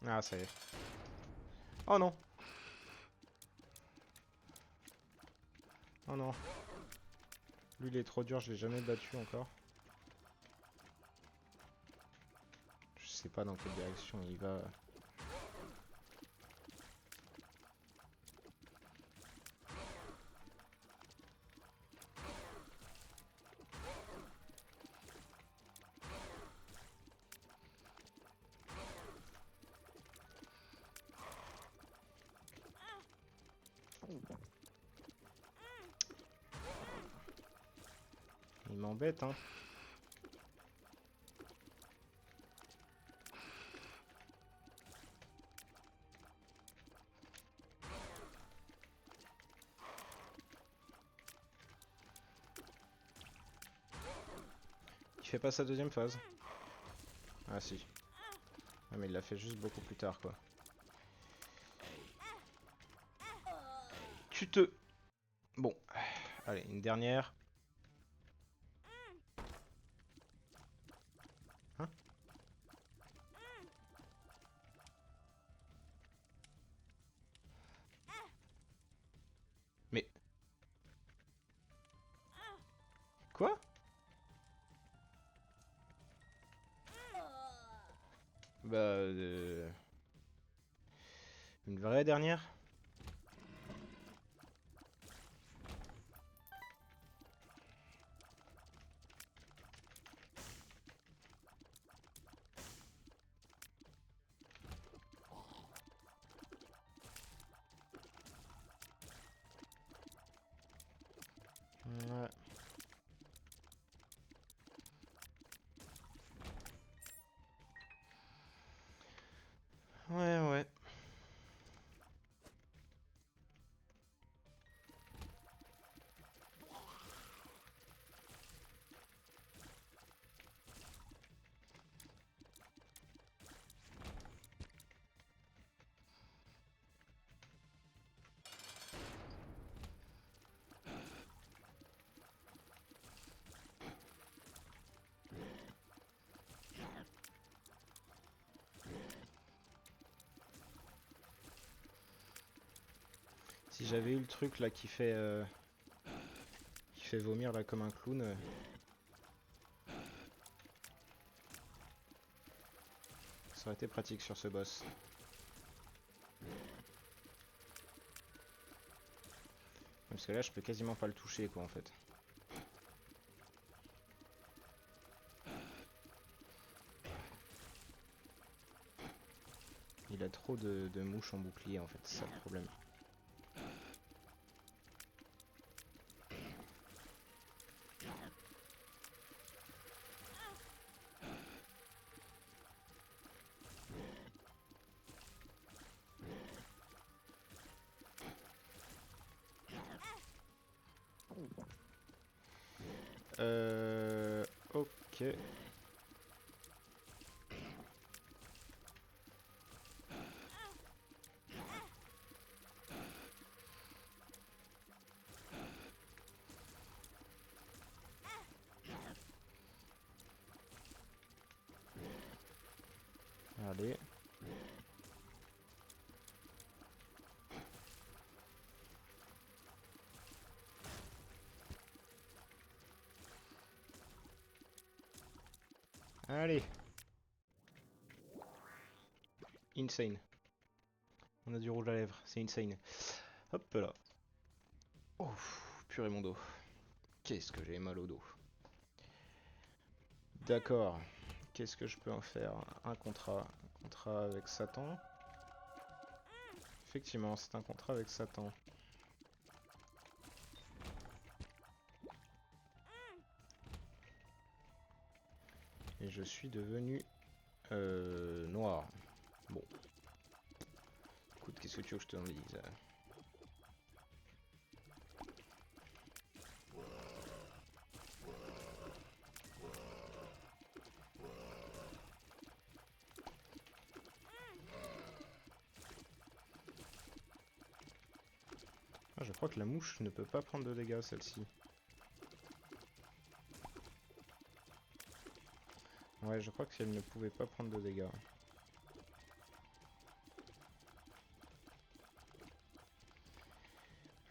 Ah, ça y est. Oh non. Oh non. Lui, il est trop dur, je l'ai jamais battu encore. Je sais pas dans quelle direction il va. Il m'embête, hein. Il fait pas sa deuxième phase. Ah si. Ah mais il l'a fait juste beaucoup plus tard quoi. Tu te... Bon. Allez, une dernière. Hein? Mais... Quoi? Bah... Une vraie dernière? Ouais. Ouais, ouais. Si j'avais eu le truc là qui fait vomir là comme un clown. Ça aurait été pratique sur ce boss. Parce que là je peux quasiment pas le toucher quoi en fait. Il a trop de mouches en bouclier en fait, c'est ça le problème. Ok. Allez. Allez. Insane. On a du rouge à lèvres, c'est insane. Hop là. Oh, purée mon dos. Qu'est-ce que j'ai mal au dos. D'accord. Qu'est-ce que je peux en faire? Un contrat. Un contrat avec Satan. Effectivement, c'est un contrat avec Satan. Et je suis devenu noir. Bon. Écoute, qu'est-ce que tu veux que je te dise? Ah, je crois que la mouche ne peut pas prendre de dégâts, celle-ci. Ouais, je crois qu'elle ne pouvait pas prendre de dégâts.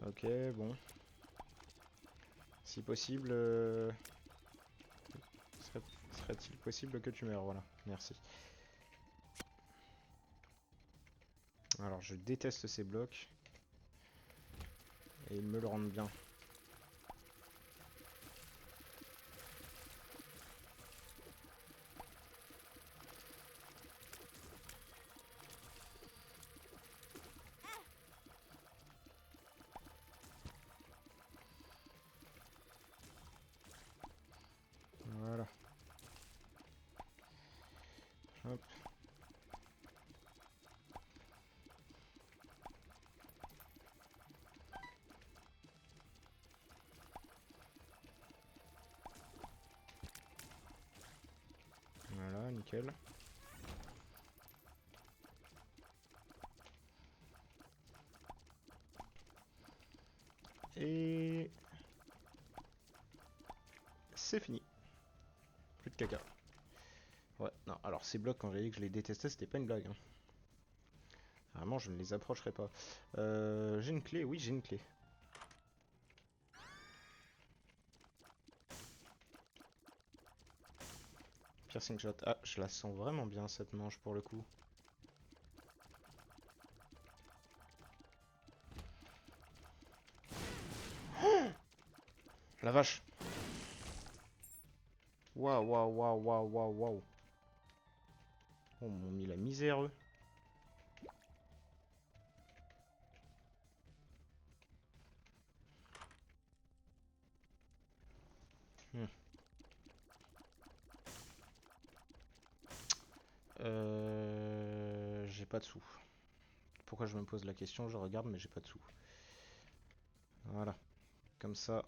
Ok, bon. Si possible... Serait-il possible que tu meurs? Voilà, merci. Alors, je déteste ces blocs. Et ils me le rendent bien. Voilà. Hop. Voilà, nickel. Et... c'est fini. Plus de caca. Ouais, non, alors ces blocs, quand j'ai dit que je les détestais, c'était pas une blague. Hein. Vraiment, je ne les approcherai pas. J'ai une clé, oui, j'ai une clé. Piercing shot. Ah, je la sens vraiment bien cette manche pour le coup. Oh la vache! Waouh, waouh, waouh, waouh, waouh, waouh. Oh, m'ont mis la misère, eux. j'ai pas de sous. Pourquoi je me pose la question? Je regarde, mais j'ai pas de sous. Voilà. Comme ça,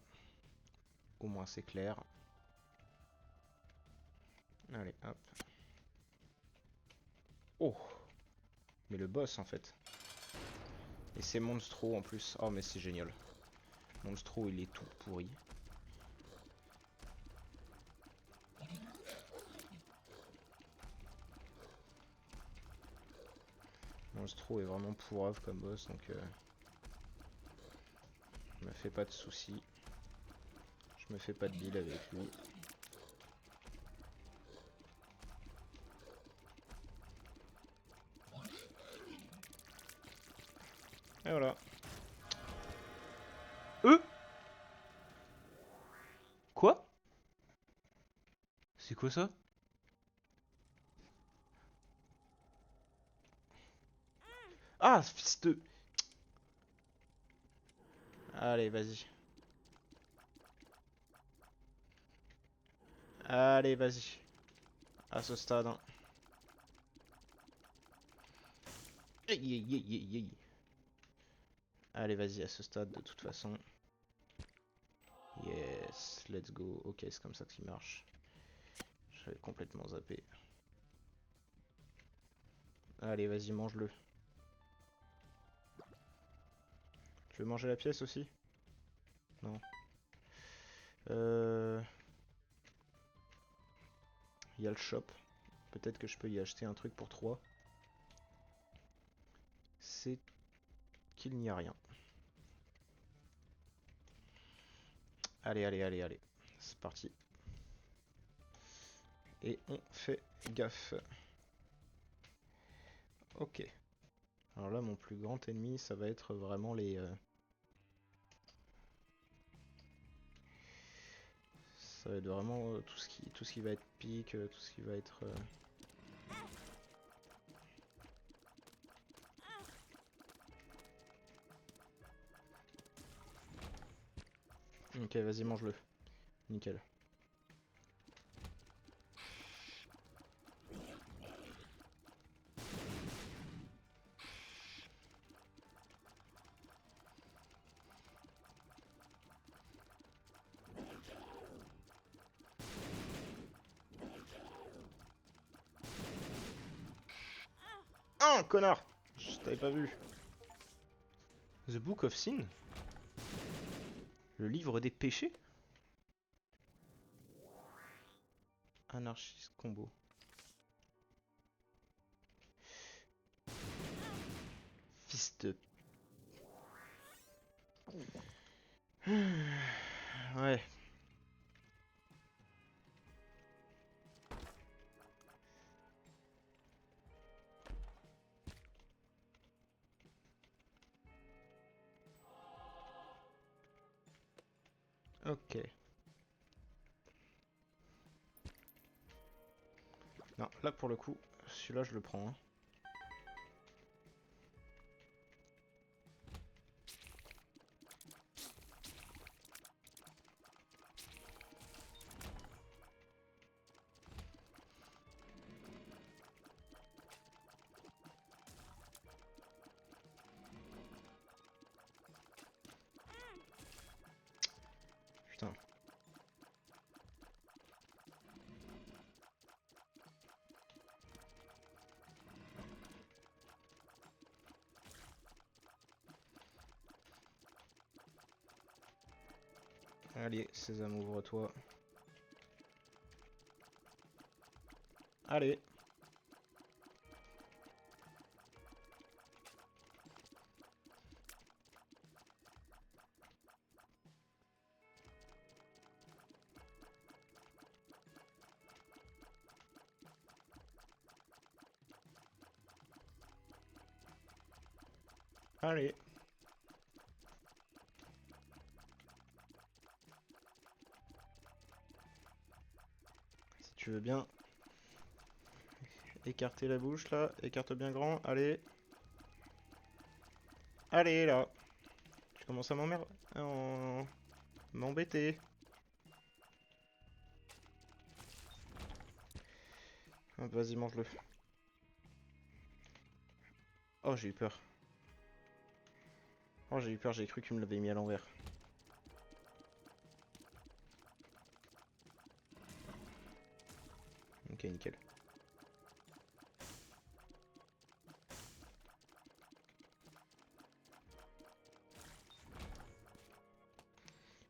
au moins c'est clair. Allez, hop. Oh! Mais le boss, en fait. Et c'est Monstro, en plus. Oh, mais c'est génial. Monstro, il est tout pourri. Monstro est vraiment pourrave comme boss, donc je me fais pas de soucis. Je me fais pas de deal avec lui. Et voilà. Quoi? C'est quoi ça? Ah, fils de... Allez, vas-y. Allez, vas-y. À ce stade. Hein. Aïe, aïe, aïe, aïe, aïe. Allez, vas-y, à ce stade, de toute façon. Yes, let's go. Ok, c'est comme ça qu'il marche. J'avais complètement zappé. Allez, vas-y, mange-le. Tu veux manger la pièce aussi? Non. Il y a le shop. Peut-être que je peux y acheter un truc pour 3. C'est qu'il n'y a rien. Allez, allez, allez, allez. C'est parti. Et on fait gaffe. Ok. Alors là, mon plus grand ennemi, ça va être vraiment les... Ça va être vraiment tout ce qui va être pique, tout ce qui va être... Ok, vas-y, mange-le. Nickel. Ah, connard! Je t'avais pas vu. The Book of Sin? Le livre des péchés? Anarchist combo. Fils de... Ouais. Ok. Non, là pour le coup, celui-là je le prends. Hein. Putain. Allez, Sésame, ouvre-toi. Allez. Allez. Si tu veux bien écarter la bouche là, écarte bien grand, allez. Allez là. Tu commences à m'embêter. Vas-y, mange-le. Oh, j'ai eu peur. Oh, j'ai eu peur, j'ai cru qu'il me l'avait mis à l'envers. Ok, nickel.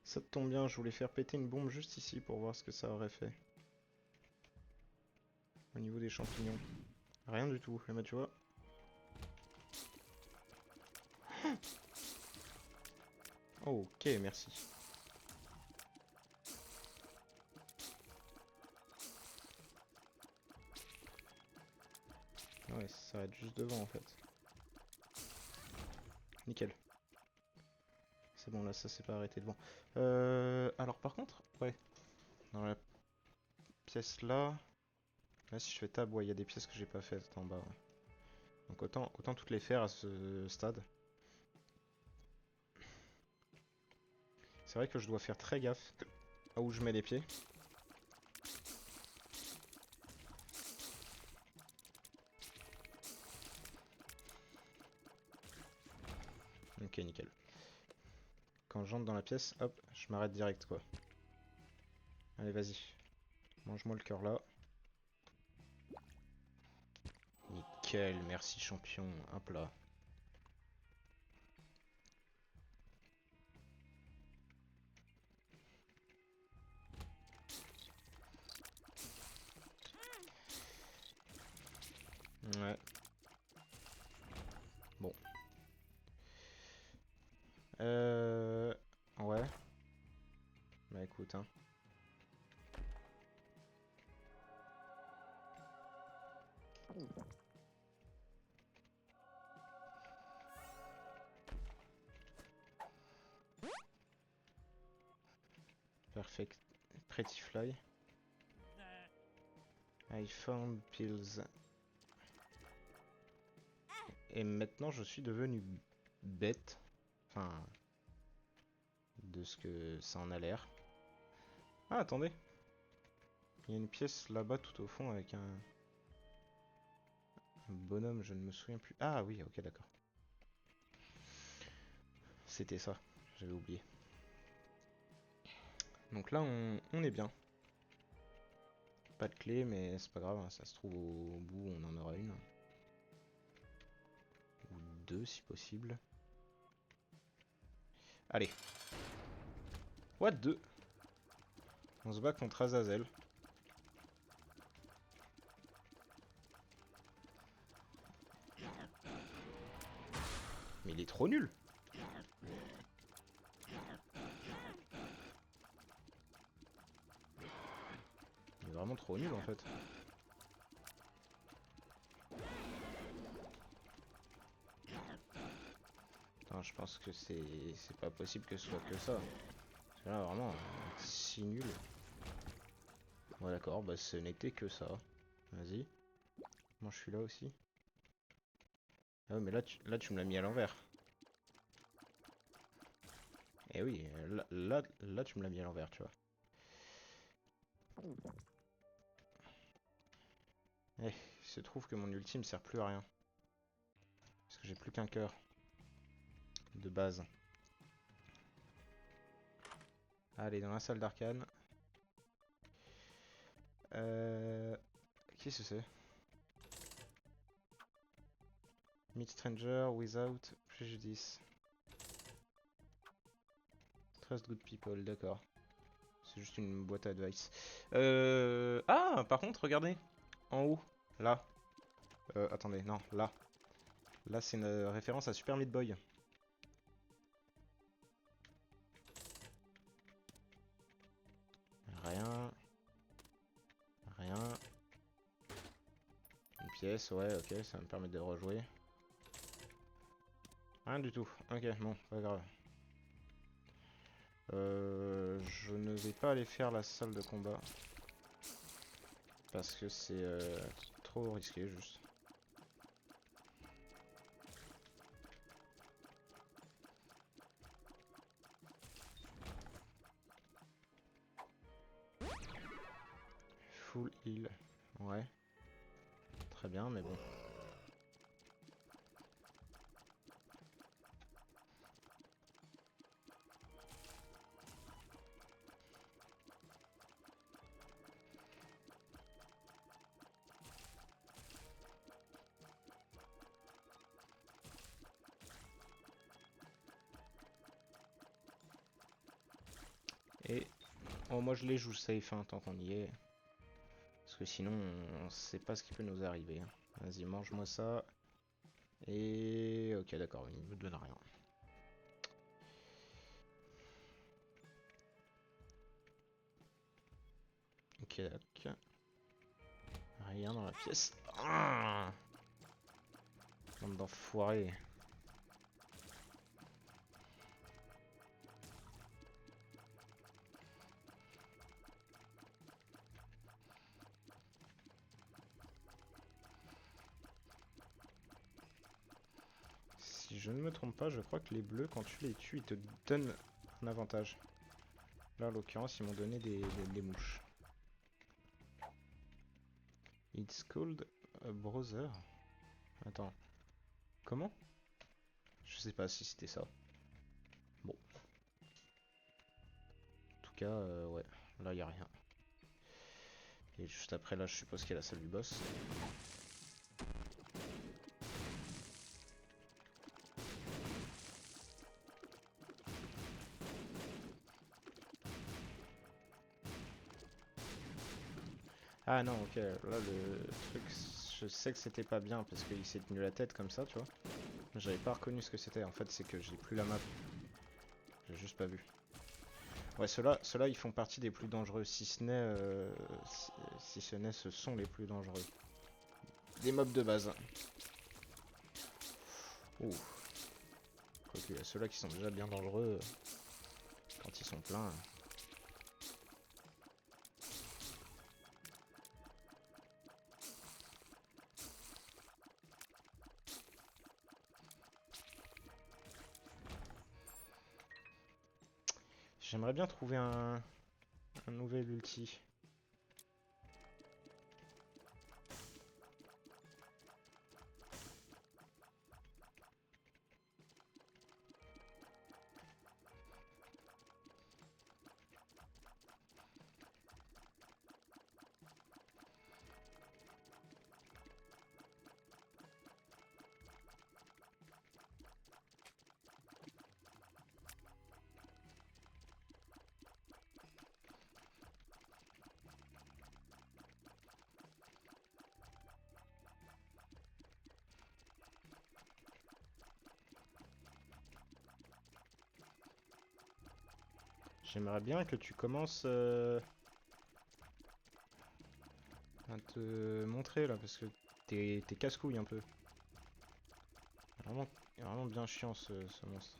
Ça tombe bien, je voulais faire péter une bombe juste ici pour voir ce que ça aurait fait. Au niveau des champignons. Rien du tout, mais tu vois. Ok, merci. Ouais, ça s'arrête juste devant en fait. Nickel. C'est bon, là, ça s'est pas arrêté devant. Alors par contre, ouais. Dans la pièce là... Là, si je fais tab, ouais, il y a des pièces que j'ai pas faites en bas. Ouais. Donc autant toutes les faire à ce stade. C'est vrai que je dois faire très gaffe à où je mets les pieds. Ok, nickel. Quand j'entre dans la pièce, hop, je m'arrête direct quoi. Allez, vas-y. Mange-moi le cœur là. Nickel, merci champion. Hop là. Ouais. Bon. Ouais. Bah écoute, hein. Perfect. Pretty fly. I found pills. Et maintenant je suis devenu bête. Enfin, de ce que ça en a l'air. Ah, attendez. Il y a une pièce là-bas tout au fond avec un bonhomme, je ne me souviens plus. Ah oui, ok, d'accord. C'était ça, j'avais oublié. Donc là, on est bien. Pas de clé, mais c'est pas grave, hein, ça se trouve au bout, on en aura une. Ou deux si possible. Allez. What the... On se bat contre Azazel. Mais il est trop nul. Il est vraiment trop nul en fait. Putain, je pense que c'est pas possible que ce soit que ça. Parce que là, vraiment, si nul. Ouais, d'accord, bah ce n'était que ça. Vas-y. Moi, je suis là aussi. Ah ouais, mais là, tu me l'as mis à l'envers. Eh oui, là, tu me l'as mis à l'envers, tu vois. Eh, il se trouve que mon ultime sert plus à rien. Parce que j'ai plus qu'un cœur. De base. Allez, dans la salle d'arcane. Qui c'est? Meet stranger without prejudice. Trust good people, d'accord. C'est juste une boîte à advice. Ah, par contre, regardez. En haut. Là. Attendez, non, là. Là, c'est une référence à Super Meat Boy. Rien. Rien. Une pièce, ouais, ok, ça va me permet de rejouer. Rien du tout. Ok, bon, pas grave. Je ne vais pas aller faire la salle de combat. Parce que c'est trop risqué, juste. Full heal. Ouais. Très bien, mais bon. Et oh, moi je les joue safe hein, tant qu'on y est. Parce que sinon on sait pas ce qui peut nous arriver. Hein. Vas-y, mange-moi ça. Et ok, d'accord, il me donne rien. Ok, d'accord. Rien dans la pièce. Ah, bande d'enfoirés. Si je ne me trompe pas, je crois que les bleus, quand tu les tues, ils te donnent un avantage. Là, en l'occurrence, ils m'ont donné des mouches. It's called a brother. Attends. Comment? Je sais pas si c'était ça. Bon. En tout cas, ouais. Là, y a rien. Et juste après, là, je suppose qu'il y a la salle du boss. Ah non, ok. Là, le truc, je sais que c'était pas bien parce qu'il s'est tenu la tête comme ça, tu vois. J'avais pas reconnu ce que c'était. En fait, c'est que j'ai plus la map. J'ai juste pas vu. Ouais, ceux-là, ils font partie des plus dangereux. Si ce n'est, si ce n'est, ce sont les plus dangereux. Des mobs de base. Ouh. Quoique, il y a ceux-là qui sont déjà bien dangereux quand ils sont pleins. J'aimerais bien trouver un nouvel ulti. J'aimerais bien que tu commences à te montrer là, parce que t'es casse-couille un peu. Vraiment bien chiant ce monstre.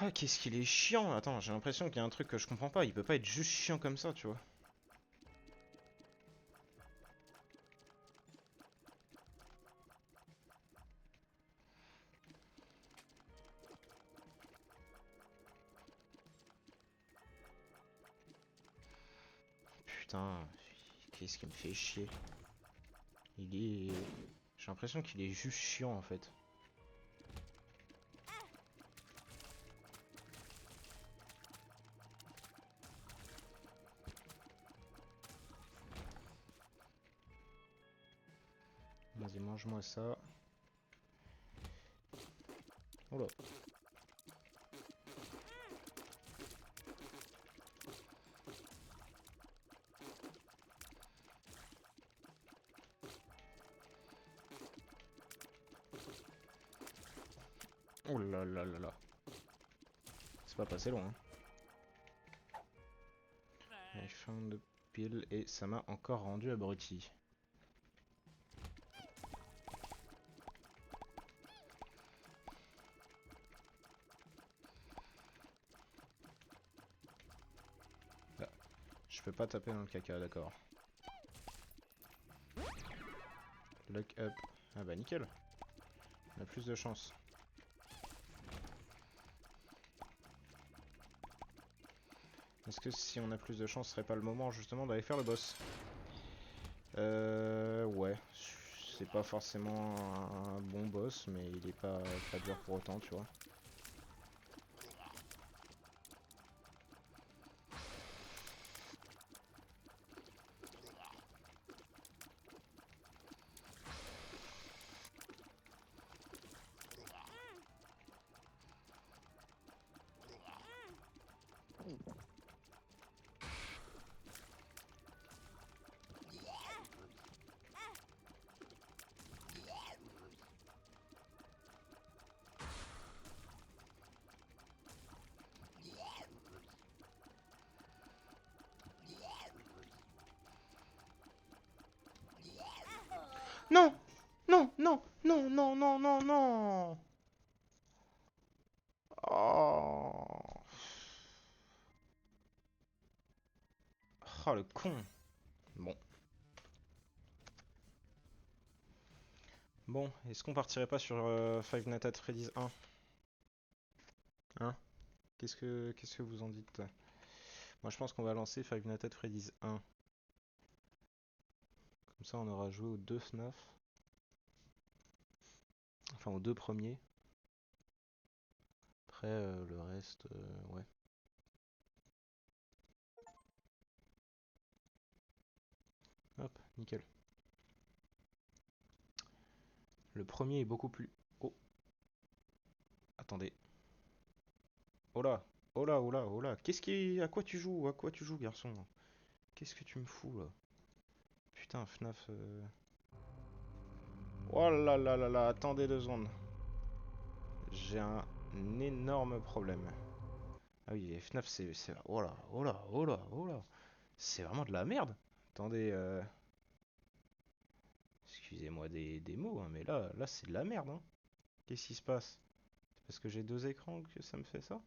Ah, qu'est-ce qu'il est chiant! Attends, j'ai l'impression qu'il y a un truc que je comprends pas. Il peut pas être juste chiant comme ça, tu vois. Putain, qu'est-ce qui me fait chier? Il est... J'ai l'impression qu'il est juste chiant en fait. Vas-y, mange-moi ça. Oh là. Oh là là là là. C'est pas passé loin. I found the pill et ça m'a encore rendu abruti. Là. Je peux pas taper dans le caca, d'accord. Lock up. Ah bah nickel. On a plus de chance. Est-ce que si on a plus de chance, ce serait pas le moment justement d'aller faire le boss? Ouais. C'est pas forcément un bon boss, mais il est pas dur pour autant, tu vois. Non! Non! Non! Non! Non! Non! Non! Non! Oh! Oh le con! Bon. Bon, est-ce qu'on partirait pas sur Five Nights at Freddy's 1? Hein? Qu'est-ce que vous en dites? Moi je pense qu'on va lancer Five Nights at Freddy's 1. Comme ça on aura joué aux deux FNAF. Enfin aux deux premiers. Après le reste, ouais. Hop, nickel. Le premier est beaucoup plus... Oh, attendez. Oh là, oh là, oh là, oh là. Qu'est-ce qui... À quoi tu joues? À quoi tu joues, garçon? Qu'est-ce que tu me fous, là? Putain, FNAF... Oh là là là là, attendez 2 secondes. J'ai un énorme problème. Ah oui, FNAF, c'est... Oh là, oh là, oh là, oh là. C'est vraiment de la merde. Attendez, excusez-moi des mots, hein, mais là c'est de la merde, hein. Qu'est-ce qui se passe? C'est parce que j'ai deux écrans que ça me fait ça?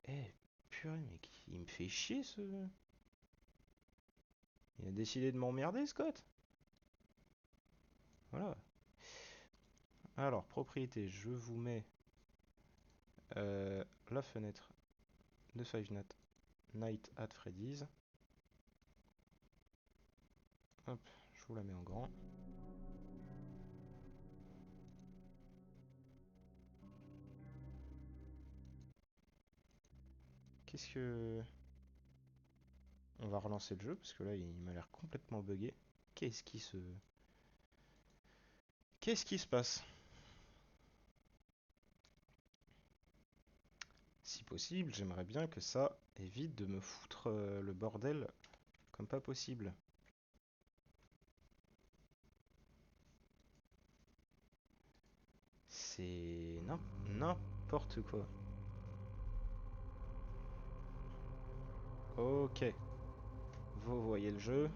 Eh, purée, mais il me fait chier ce... Il a décidé de m'emmerder, Scott. Voilà. Alors, propriété, je vous mets la fenêtre de Five Nights at Freddy's. Hop, je vous la mets en grand. Qu'est-ce que... On va relancer le jeu, parce que là, il m'a l'air complètement buggé. Qu'est-ce qui se... Qu'est-ce qui se passe? Si possible, j'aimerais bien que ça évite de me foutre le bordel comme pas possible. C'est n'importe quoi. Ok, vous voyez le jeu.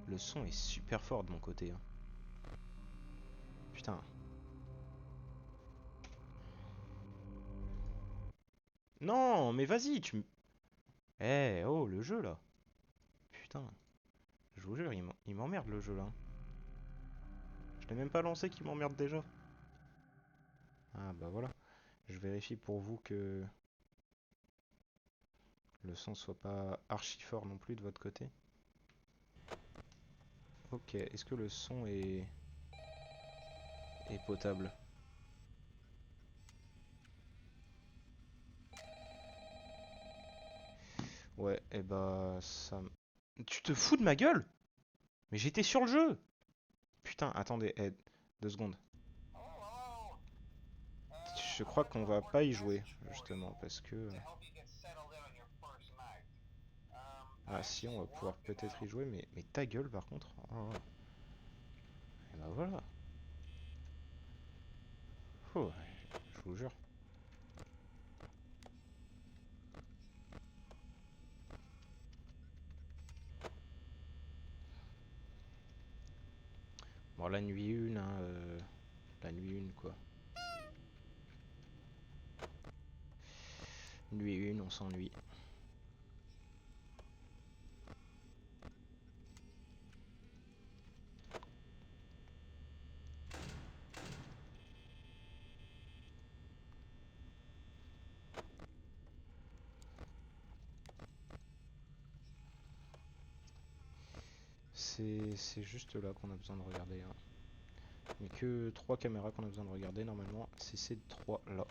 Le son est super fort de mon côté, hein. Putain. Non, mais vas-y, tu me... Eh, oh, le jeu, là. Putain. Je vous jure, il m'emmerde, le jeu, là. Je l'ai même pas lancé qu'il m'emmerde déjà. Ah, bah voilà. Je vérifie pour vous que le son soit pas archi fort non plus de votre côté. Ok, est-ce que le son est potable? Ouais, et bah ça... Tu te fous de ma gueule? Mais j'étais sur le jeu! Putain, attendez, 2 secondes. Je crois qu'on va pas y jouer, justement, parce que... Ah si, on va pouvoir peut-être y jouer, mais ta gueule par contre. Oh. Et bah voilà. Oh, je vous jure. Bon, la nuit 1, hein, la nuit 1 quoi. Nuit 1, on s'ennuie. C'est juste là qu'on a besoin de regarder, hein. Il n'y a que 3 caméras qu'on a besoin de regarder normalement. C'est ces 3 là.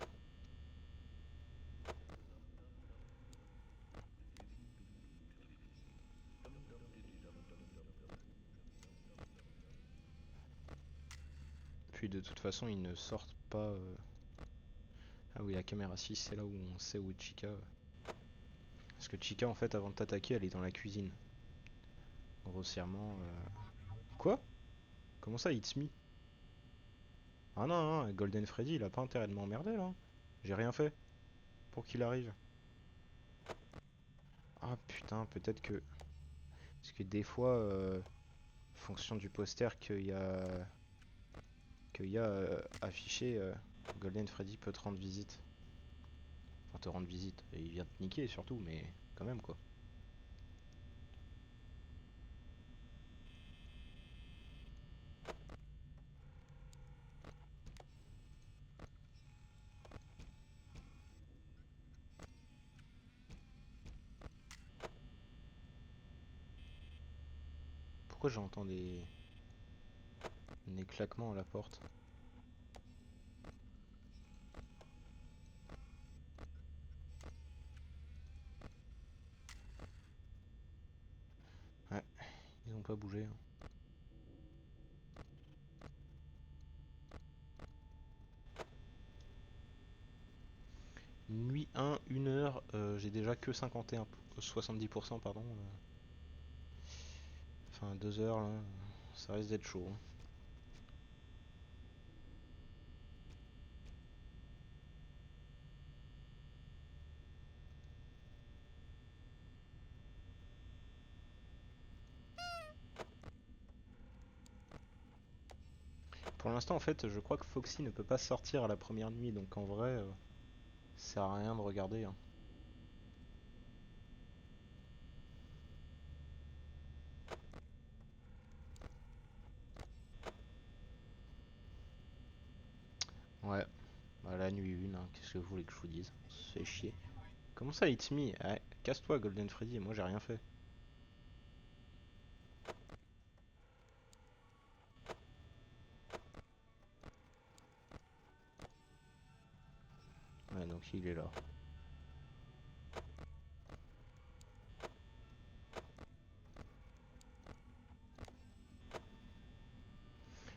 Puis de toute façon, ils ne sortent pas. Ah oui, la caméra 6, c'est là où on sait où est Chica. Parce que Chica, en fait, avant de t'attaquer, elle est dans la cuisine. Grossièrement. Quoi? Comment ça, It's me? Ah non, non, Golden Freddy, il a pas intérêt de m'emmerder là. J'ai rien fait pour qu'il arrive. Ah putain, peut-être que... Parce que des fois... fonction du poster qu'il y a affiché, Golden Freddy peut te rendre visite. Enfin te rendre visite. Et il vient te niquer surtout, mais quand même quoi. Pourquoi j'entends des claquements à la porte? Ouais, ils ont pas bougé, hein. Nuit 1, 1 heure, j'ai déjà que 51, 70% pardon. Enfin 2 heures là, ça risque d'être chaud, hein. Pour l'instant en fait je crois que Foxy ne peut pas sortir à la première nuit, donc en vrai ça sert à rien de regarder, hein. Ouais, bah la nuit 1, hein, qu'est-ce que vous voulez que je vous dise? C'est chier. Comment ça It's me? Ouais, casse-toi Golden Freddy, moi j'ai rien fait. Ouais donc il est là.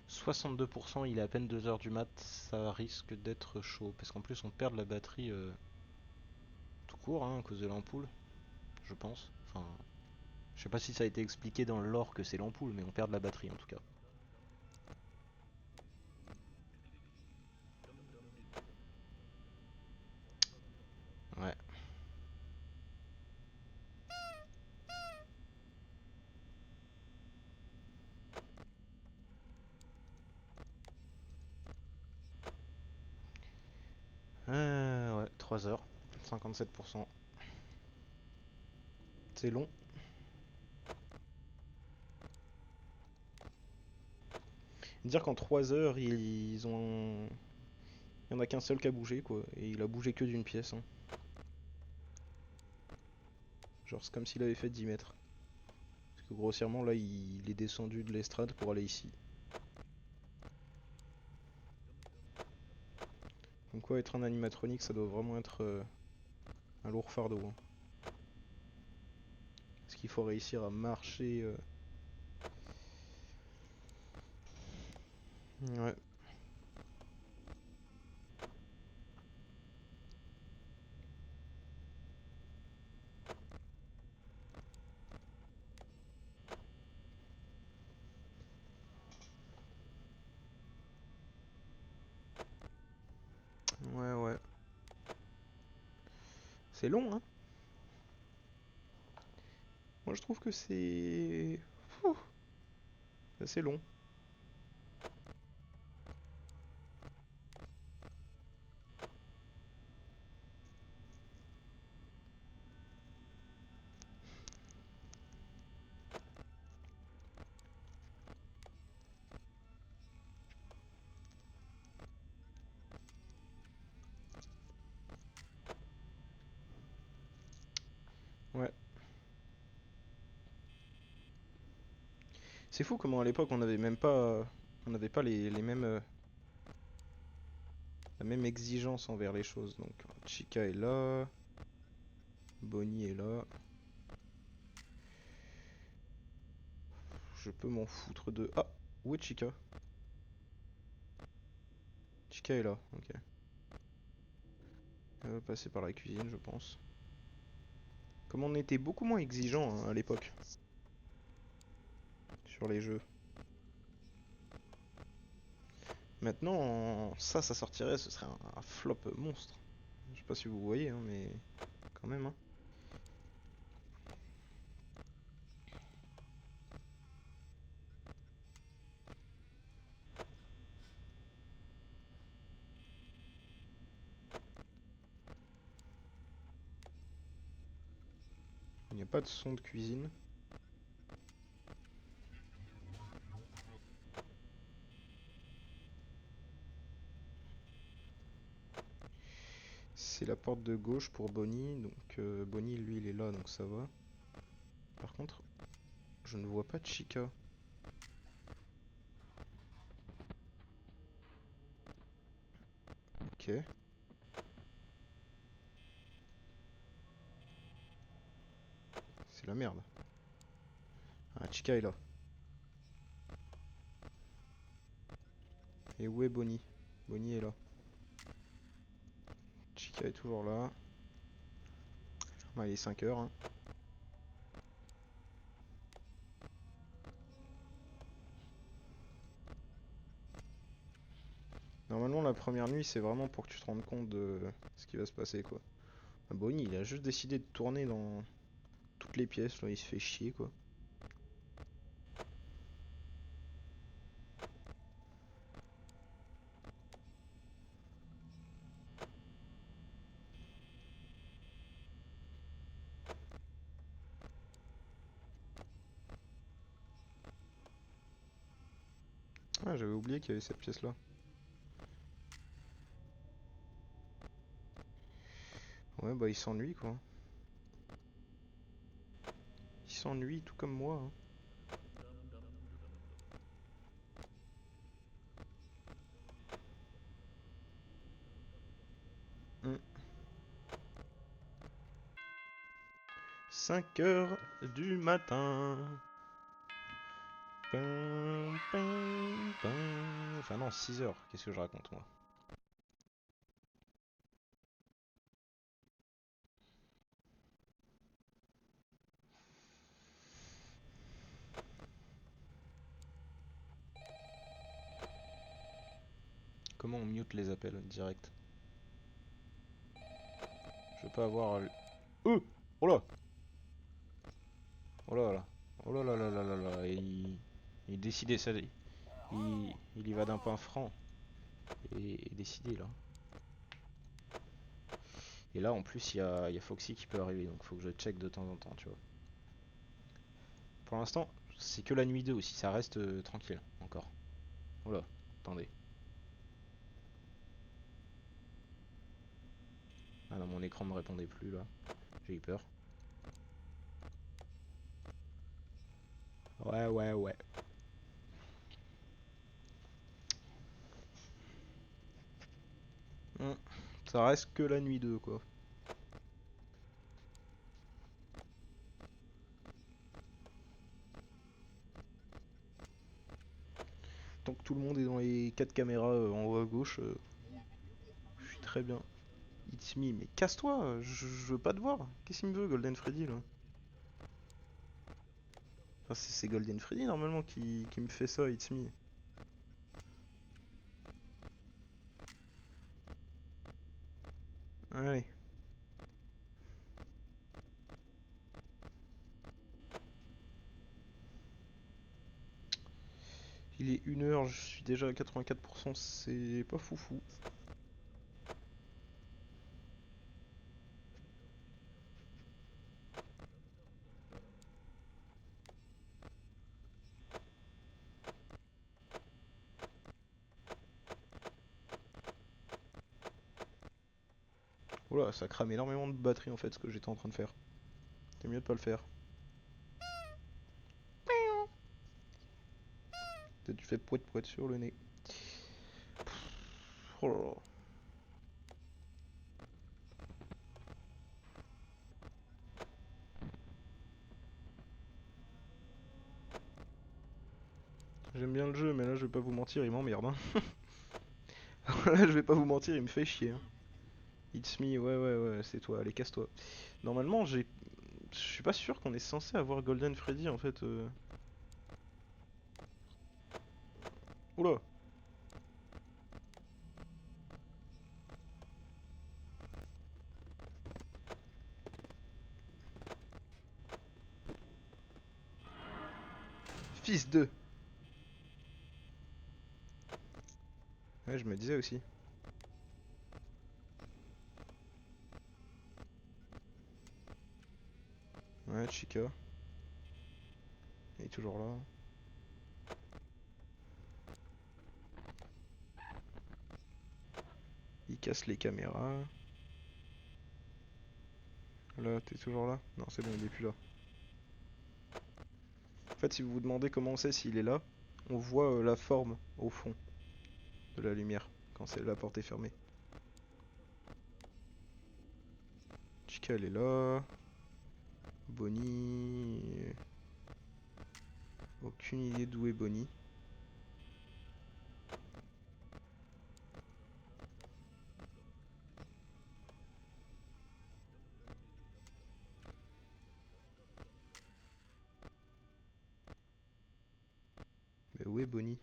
62%, il est à peine 2 heures du mat, ça risque d'être chaud. Parce qu'en plus on perd de la batterie tout court, hein, à cause de l'ampoule, je pense. Enfin, je sais pas si ça a été expliqué dans le lore que c'est l'ampoule, mais on perd de la batterie en tout cas. Ouais. Ouais, 3 heures, 57%. C'est long. Dire qu'en 3 heures, ils ont... Il y en a qu'un seul qui a bougé, quoi. Et il a bougé que d'une pièce, hein. Genre, c'est comme s'il avait fait 10 mètres. Parce que grossièrement, là, il est descendu de l'estrade pour aller ici. Donc quoi, être un animatronique, ça doit vraiment être un lourd fardeau, hein. Parce qu'il faut réussir à marcher... Ouais. Ouais, ouais. C'est long, hein. Moi, je trouve que c'est... Ouh, c'est assez long. Ouais. C'est fou comment à l'époque on avait même pas... On n'avait pas les mêmes... la même exigence envers les choses. Donc, Chica est là. Bonnie est là. Je peux m'en foutre de... Ah! Où est Chica? Chica est là, ok. Elle va passer par la cuisine, je pense. Comme on était beaucoup moins exigeant hein, à l'époque sur les jeux. Maintenant, ça sortirait, ce serait un flop monstre. Je sais pas si vous voyez, hein, mais quand même, hein. n'y a pas de son de cuisine. C'est la porte de gauche pour Bonnie, donc Bonnie lui il est là donc ça va. Par contre, je ne vois pas de Chica. Ok. C'est la merde. Ah, Chica est là. Et où est Bonnie? Bonnie est là. Chica est toujours là. Bah, il est 5 heures. Hein. Normalement, la première nuit, c'est vraiment pour que tu te rendes compte de ce qui va se passer, quoi. Ah, Bonnie, il a juste décidé de tourner dans toutes les pièces, là, il se fait chier, quoi. Ah, j'avais oublié qu'il y avait cette pièce-là. Ouais, bah, il s'ennuie, quoi. Il s'ennuie, tout comme moi, hein. 5 heures du matin. Enfin non, 6 heures. Qu'est-ce que je raconte moi? Comment on mute les appels direct? Je veux pas avoir... Oh là! Oh là là! Oh là là là là là là! Il est décidé, ça... Il y va d'un pain franc. Et décidé là. Et là en plus il y a Foxy qui peut arriver, donc faut que je check de temps en temps, tu vois. Pour l'instant, c'est que la nuit 2 aussi, ça reste tranquille encore. Oh là, attendez. Ah non, mon écran me répondait plus là. J'ai eu peur. Ouais, ouais, ouais. Hmm. Ça reste que la nuit 2 quoi. Tant que tout le monde est dans les 4 caméras en haut à gauche, je suis très bien. It's me, mais casse-toi, je veux pas te voir. Qu'est-ce qu'il me veut, Golden Freddy là? Enfin, c'est Golden Freddy normalement qui me fait ça, It's me. Allez. Il est 1 heure, je suis déjà à 84%, c'est pas foufou. Oula, ça crame énormément de batterie en fait ce que j'étais en train de faire. C'est mieux de pas le faire. Peut-être tu fais poète poète sur le nez. Oh là là. J'aime bien le jeu, mais là je vais pas vous mentir, il m'emmerde. Hein. Là je vais pas vous mentir, il me fait chier. Hein. It's me, ouais ouais ouais, c'est toi, allez casse-toi. Normalement j'ai... Je suis pas sûr qu'on est censé avoir Golden Freddy en fait. Oula. Fils de... Ouais, je me disais aussi. Ouais Ouais, Chica. Il est toujours là. Il casse les caméras. Là, t'es toujours là? Non, c'est bon, il est plus là. En fait, si vous vous demandez comment on sait s'il est là, on voit la forme au fond de la lumière quand la porte est fermée. Chica, elle est là. Bonnie. Aucune idée d'où est Bonnie. Mais où est Bonnie?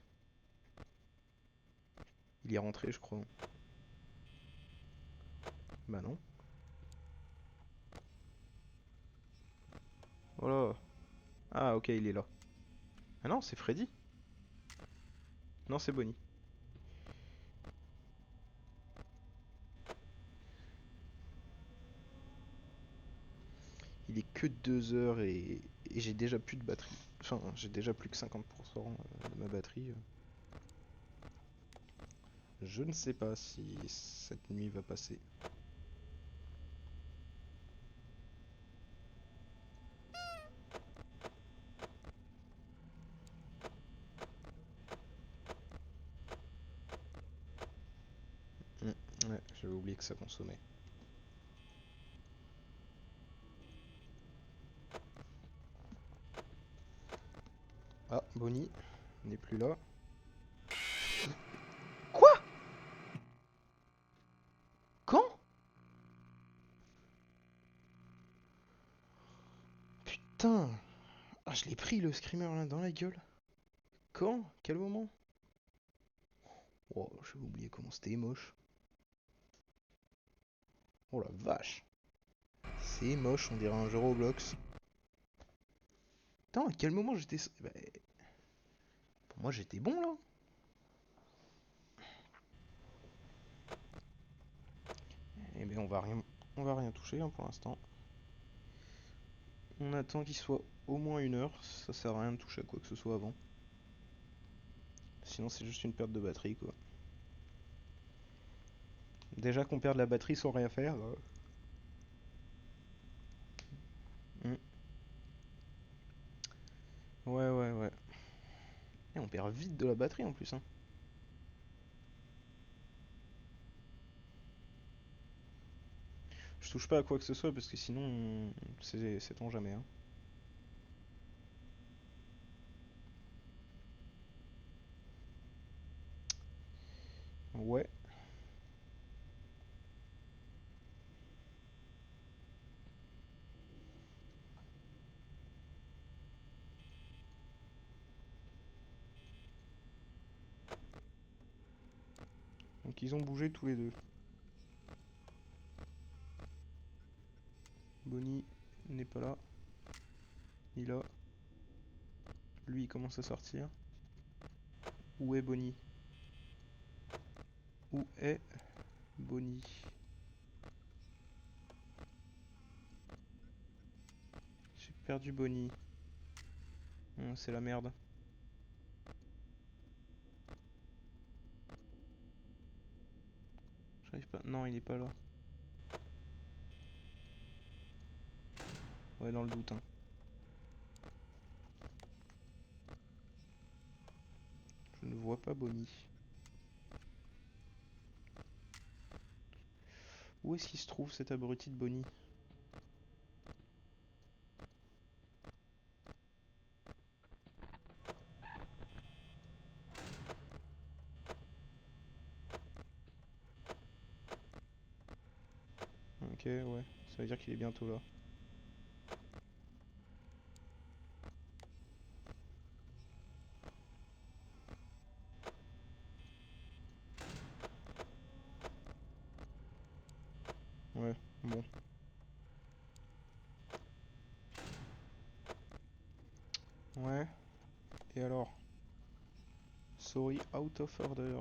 Il est rentré, je crois. Bah non. Oh là. Ah, ok, il est là. Ah non, c'est Freddy. Non, c'est Bonnie. Il est que 2 heures et j'ai déjà plus de batterie. Enfin, j'ai déjà plus que 50% de ma batterie. Je ne sais pas si cette nuit va passer. Ouais, j'avais oublié que ça consommait. Ah, Bonnie n'est plus là. Quoi? Quand? Putain! Ah, je l'ai pris le screamer là dans la gueule. Quand? Quel moment? Oh, j'avais oublié comment c'était moche. Oh la vache! C'est moche, on dirait un jeu Roblox. Putain, à quel moment j'étais... Bah, pour moi j'étais bon là. Eh ben on va rien toucher hein, pour l'instant. On attend qu'il soit au moins 1 heure, ça sert à rien de toucher à quoi que ce soit avant. Sinon c'est juste une perte de batterie quoi. Déjà qu'on perd de la batterie sans rien faire. Hmm. Ouais ouais ouais. Et on perd vite de la batterie en plus hein. Je touche pas à quoi que ce soit parce que sinon c'est ton jamais hein. Ouais. Donc ils ont bougé tous les deux. Bonnie n'est pas là. Il est là. Lui il commence à sortir. Où est Bonnie? Où est Bonnie? J'ai perdu Bonnie. C'est la merde. J'arrive pas. Non, il est pas là. Ouais, dans le doute. Hein. Je ne vois pas Bonnie. Où est-ce qu'il se trouve cet abruti de Bonnie? Ok, ouais. Ça veut dire qu'il est bientôt là. Ouais, bon. Ouais. Et alors? Sorry, out of order.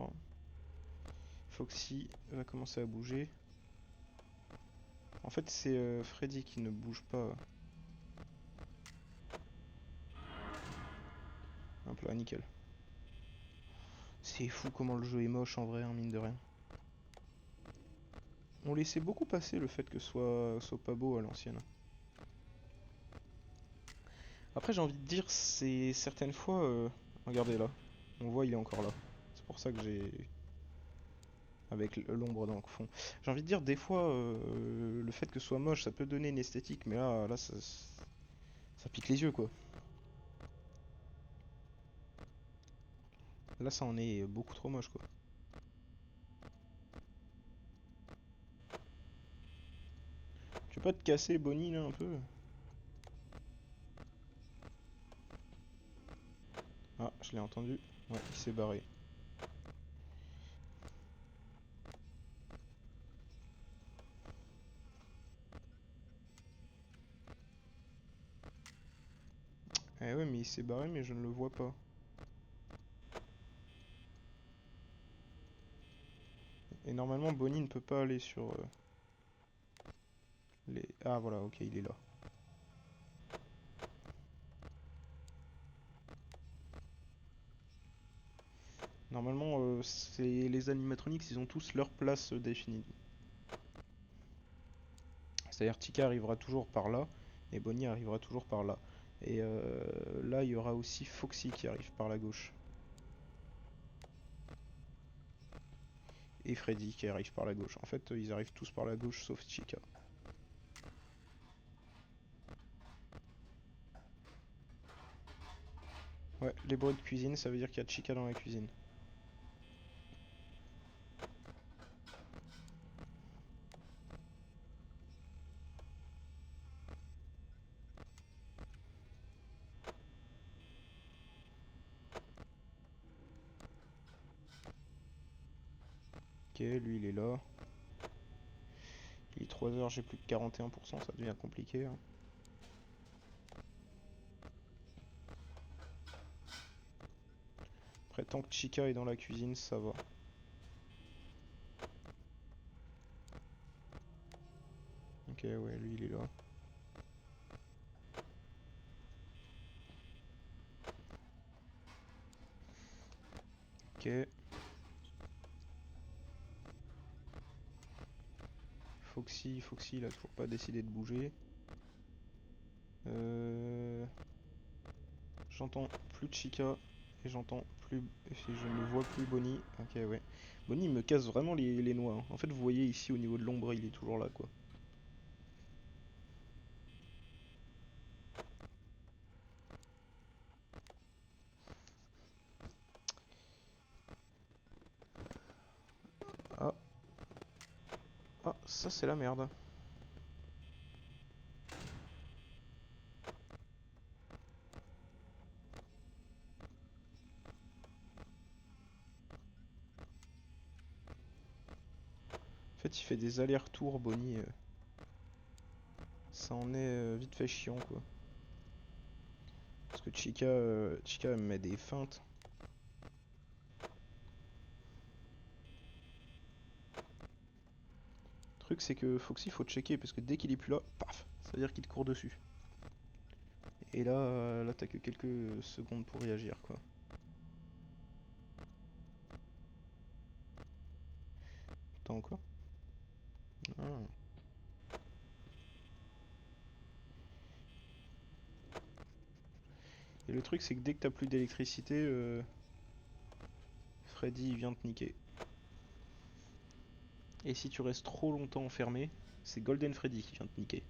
Foxy va commencer à bouger. En fait, c'est Freddy qui ne bouge pas. Hop là, nickel. C'est fou comment le jeu est moche en vrai, hein, mine de rien. On laissait beaucoup passer le fait que ce soit pas beau à l'ancienne. Après j'ai envie de dire, c'est certaines fois... regardez là, on voit il est encore là. C'est pour ça que j'ai... avec l'ombre dans le fond. J'ai envie de dire, des fois, le fait que ce soit moche, ça peut donner une esthétique, mais là ça pique les yeux quoi. Là ça en est beaucoup trop moche quoi. Tu veux pas te casser Bonnie là un peu? Ah, je l'ai entendu. Ouais, il s'est barré. Eh ouais, mais il s'est barré, mais je ne le vois pas. Et normalement, Bonnie ne peut pas aller sur les... Ah voilà, ok, il est là. Normalement, c'est les animatronics, ils ont tous leur place définie. C'est-à-dire Chica arrivera toujours par là, et Bonnie arrivera toujours par là. Et là, il y aura aussi Foxy qui arrive par la gauche. Et Freddy qui arrive par la gauche. En fait, ils arrivent tous par la gauche, sauf Chica. Ouais, les bruits de cuisine, ça veut dire qu'il y a Chica dans la cuisine. Ok, lui il est là. Il est 3 heures, j'ai plus que 41%, ça devient compliqué, hein. Après, tant que Chica est dans la cuisine, ça va. Ok, ouais, lui il est là. Ok. Foxy, il a toujours pas décidé de bouger. J'entends plus de Chica et j'entends plus... et je ne vois plus Bonnie. Ok, ouais. Bonnie il me casse vraiment les noix, hein. En fait, vous voyez ici au niveau de l'ombre, il est toujours là, quoi. Ah, ah, ça c'est la merde. En fait, il fait des allers-retours, Bonnie. Ça en est vite fait chiant, quoi. Parce que Chica elle me met des feintes. Le truc, c'est que Foxy, faut checker, parce que dès qu'il est plus là, paf, ça veut dire qu'il te court dessus. Et là, là t'as que quelques secondes pour réagir, quoi. Attends, quoi? Ah. Et le truc, c'est que dès que t'as plus d'électricité, Freddy il vient te niquer. Et si tu restes trop longtemps enfermé, c'est Golden Freddy qui vient te niquer.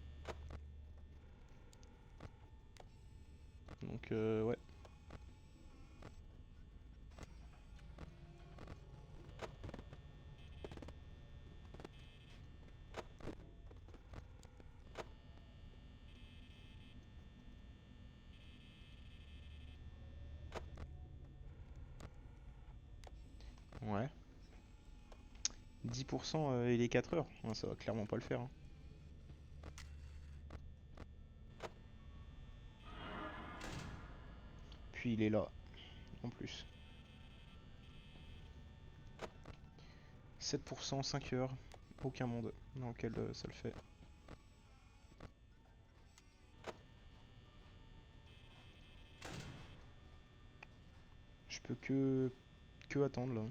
Donc, ouais. Ouais. 10% et les 4 heures. Ouais, ça va clairement pas le faire, hein. Puis il est là, en plus. 7%, 5 heures. Aucun monde dans lequel ça le fait. peux que attendre là.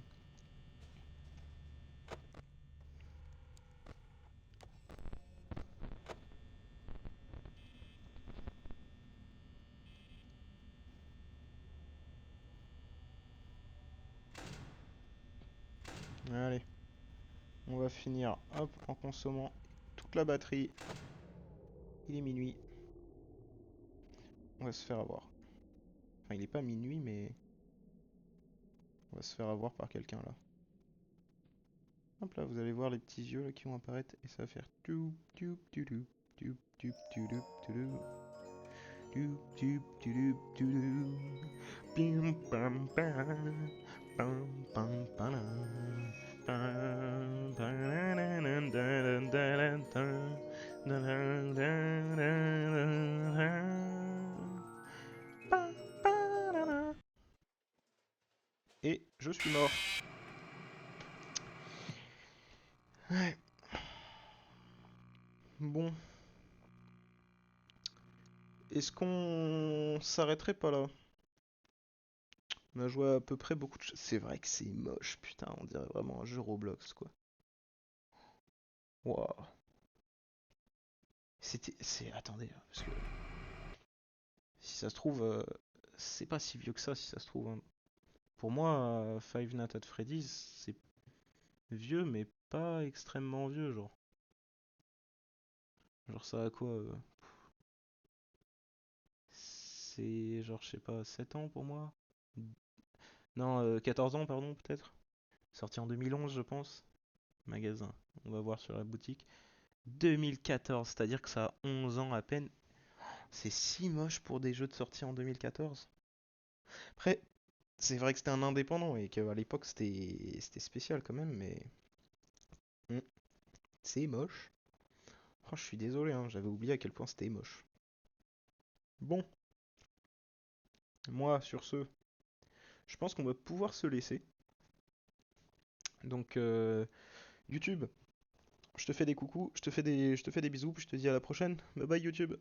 Allez, on va finir, hop, en consommant toute la batterie. Il est minuit. On va se faire avoir. Enfin, il est pas minuit, mais on va se faire avoir par quelqu'un là. Hop là, vous allez voir les petits yeux là qui vont apparaître et ça va faire toup toup toup toup toup toup toup toup toup toup toup. Pim pam pam pam pam pam pam pam dan dan dan dan dan dan dan. Et je suis mort. Ouais. Bon. Est-ce qu'on s'arrêterait pas là? On a joué à peu près beaucoup de choses. C'est vrai que c'est moche, putain, on dirait vraiment un jeu Roblox, quoi. Waouh. Attendez, hein, parce que si ça se trouve, c'est pas si vieux que ça, si ça se trouve, hein. Pour moi, Five Nights at Freddy's, c'est vieux, mais pas extrêmement vieux, genre. Genre, ça a quoi C'est genre, je sais pas, 7 ans pour moi? Non, 14 ans, pardon, peut-être. Sorti en 2011, je pense. Magasin. On va voir sur la boutique. 2014, c'est-à-dire que ça a 11 ans à peine. C'est si moche pour des jeux de sortie en 2014. Après, c'est vrai que c'était un indépendant et qu'à l'époque c'était spécial quand même, mais hmm, c'est moche. Oh, je suis désolé, hein, j'avais oublié à quel point c'était moche. Bon, moi sur ce, je pense qu'on va pouvoir se laisser. Donc YouTube, je te fais des coucous, je te fais des bisous, puis je te dis à la prochaine. Bye bye YouTube.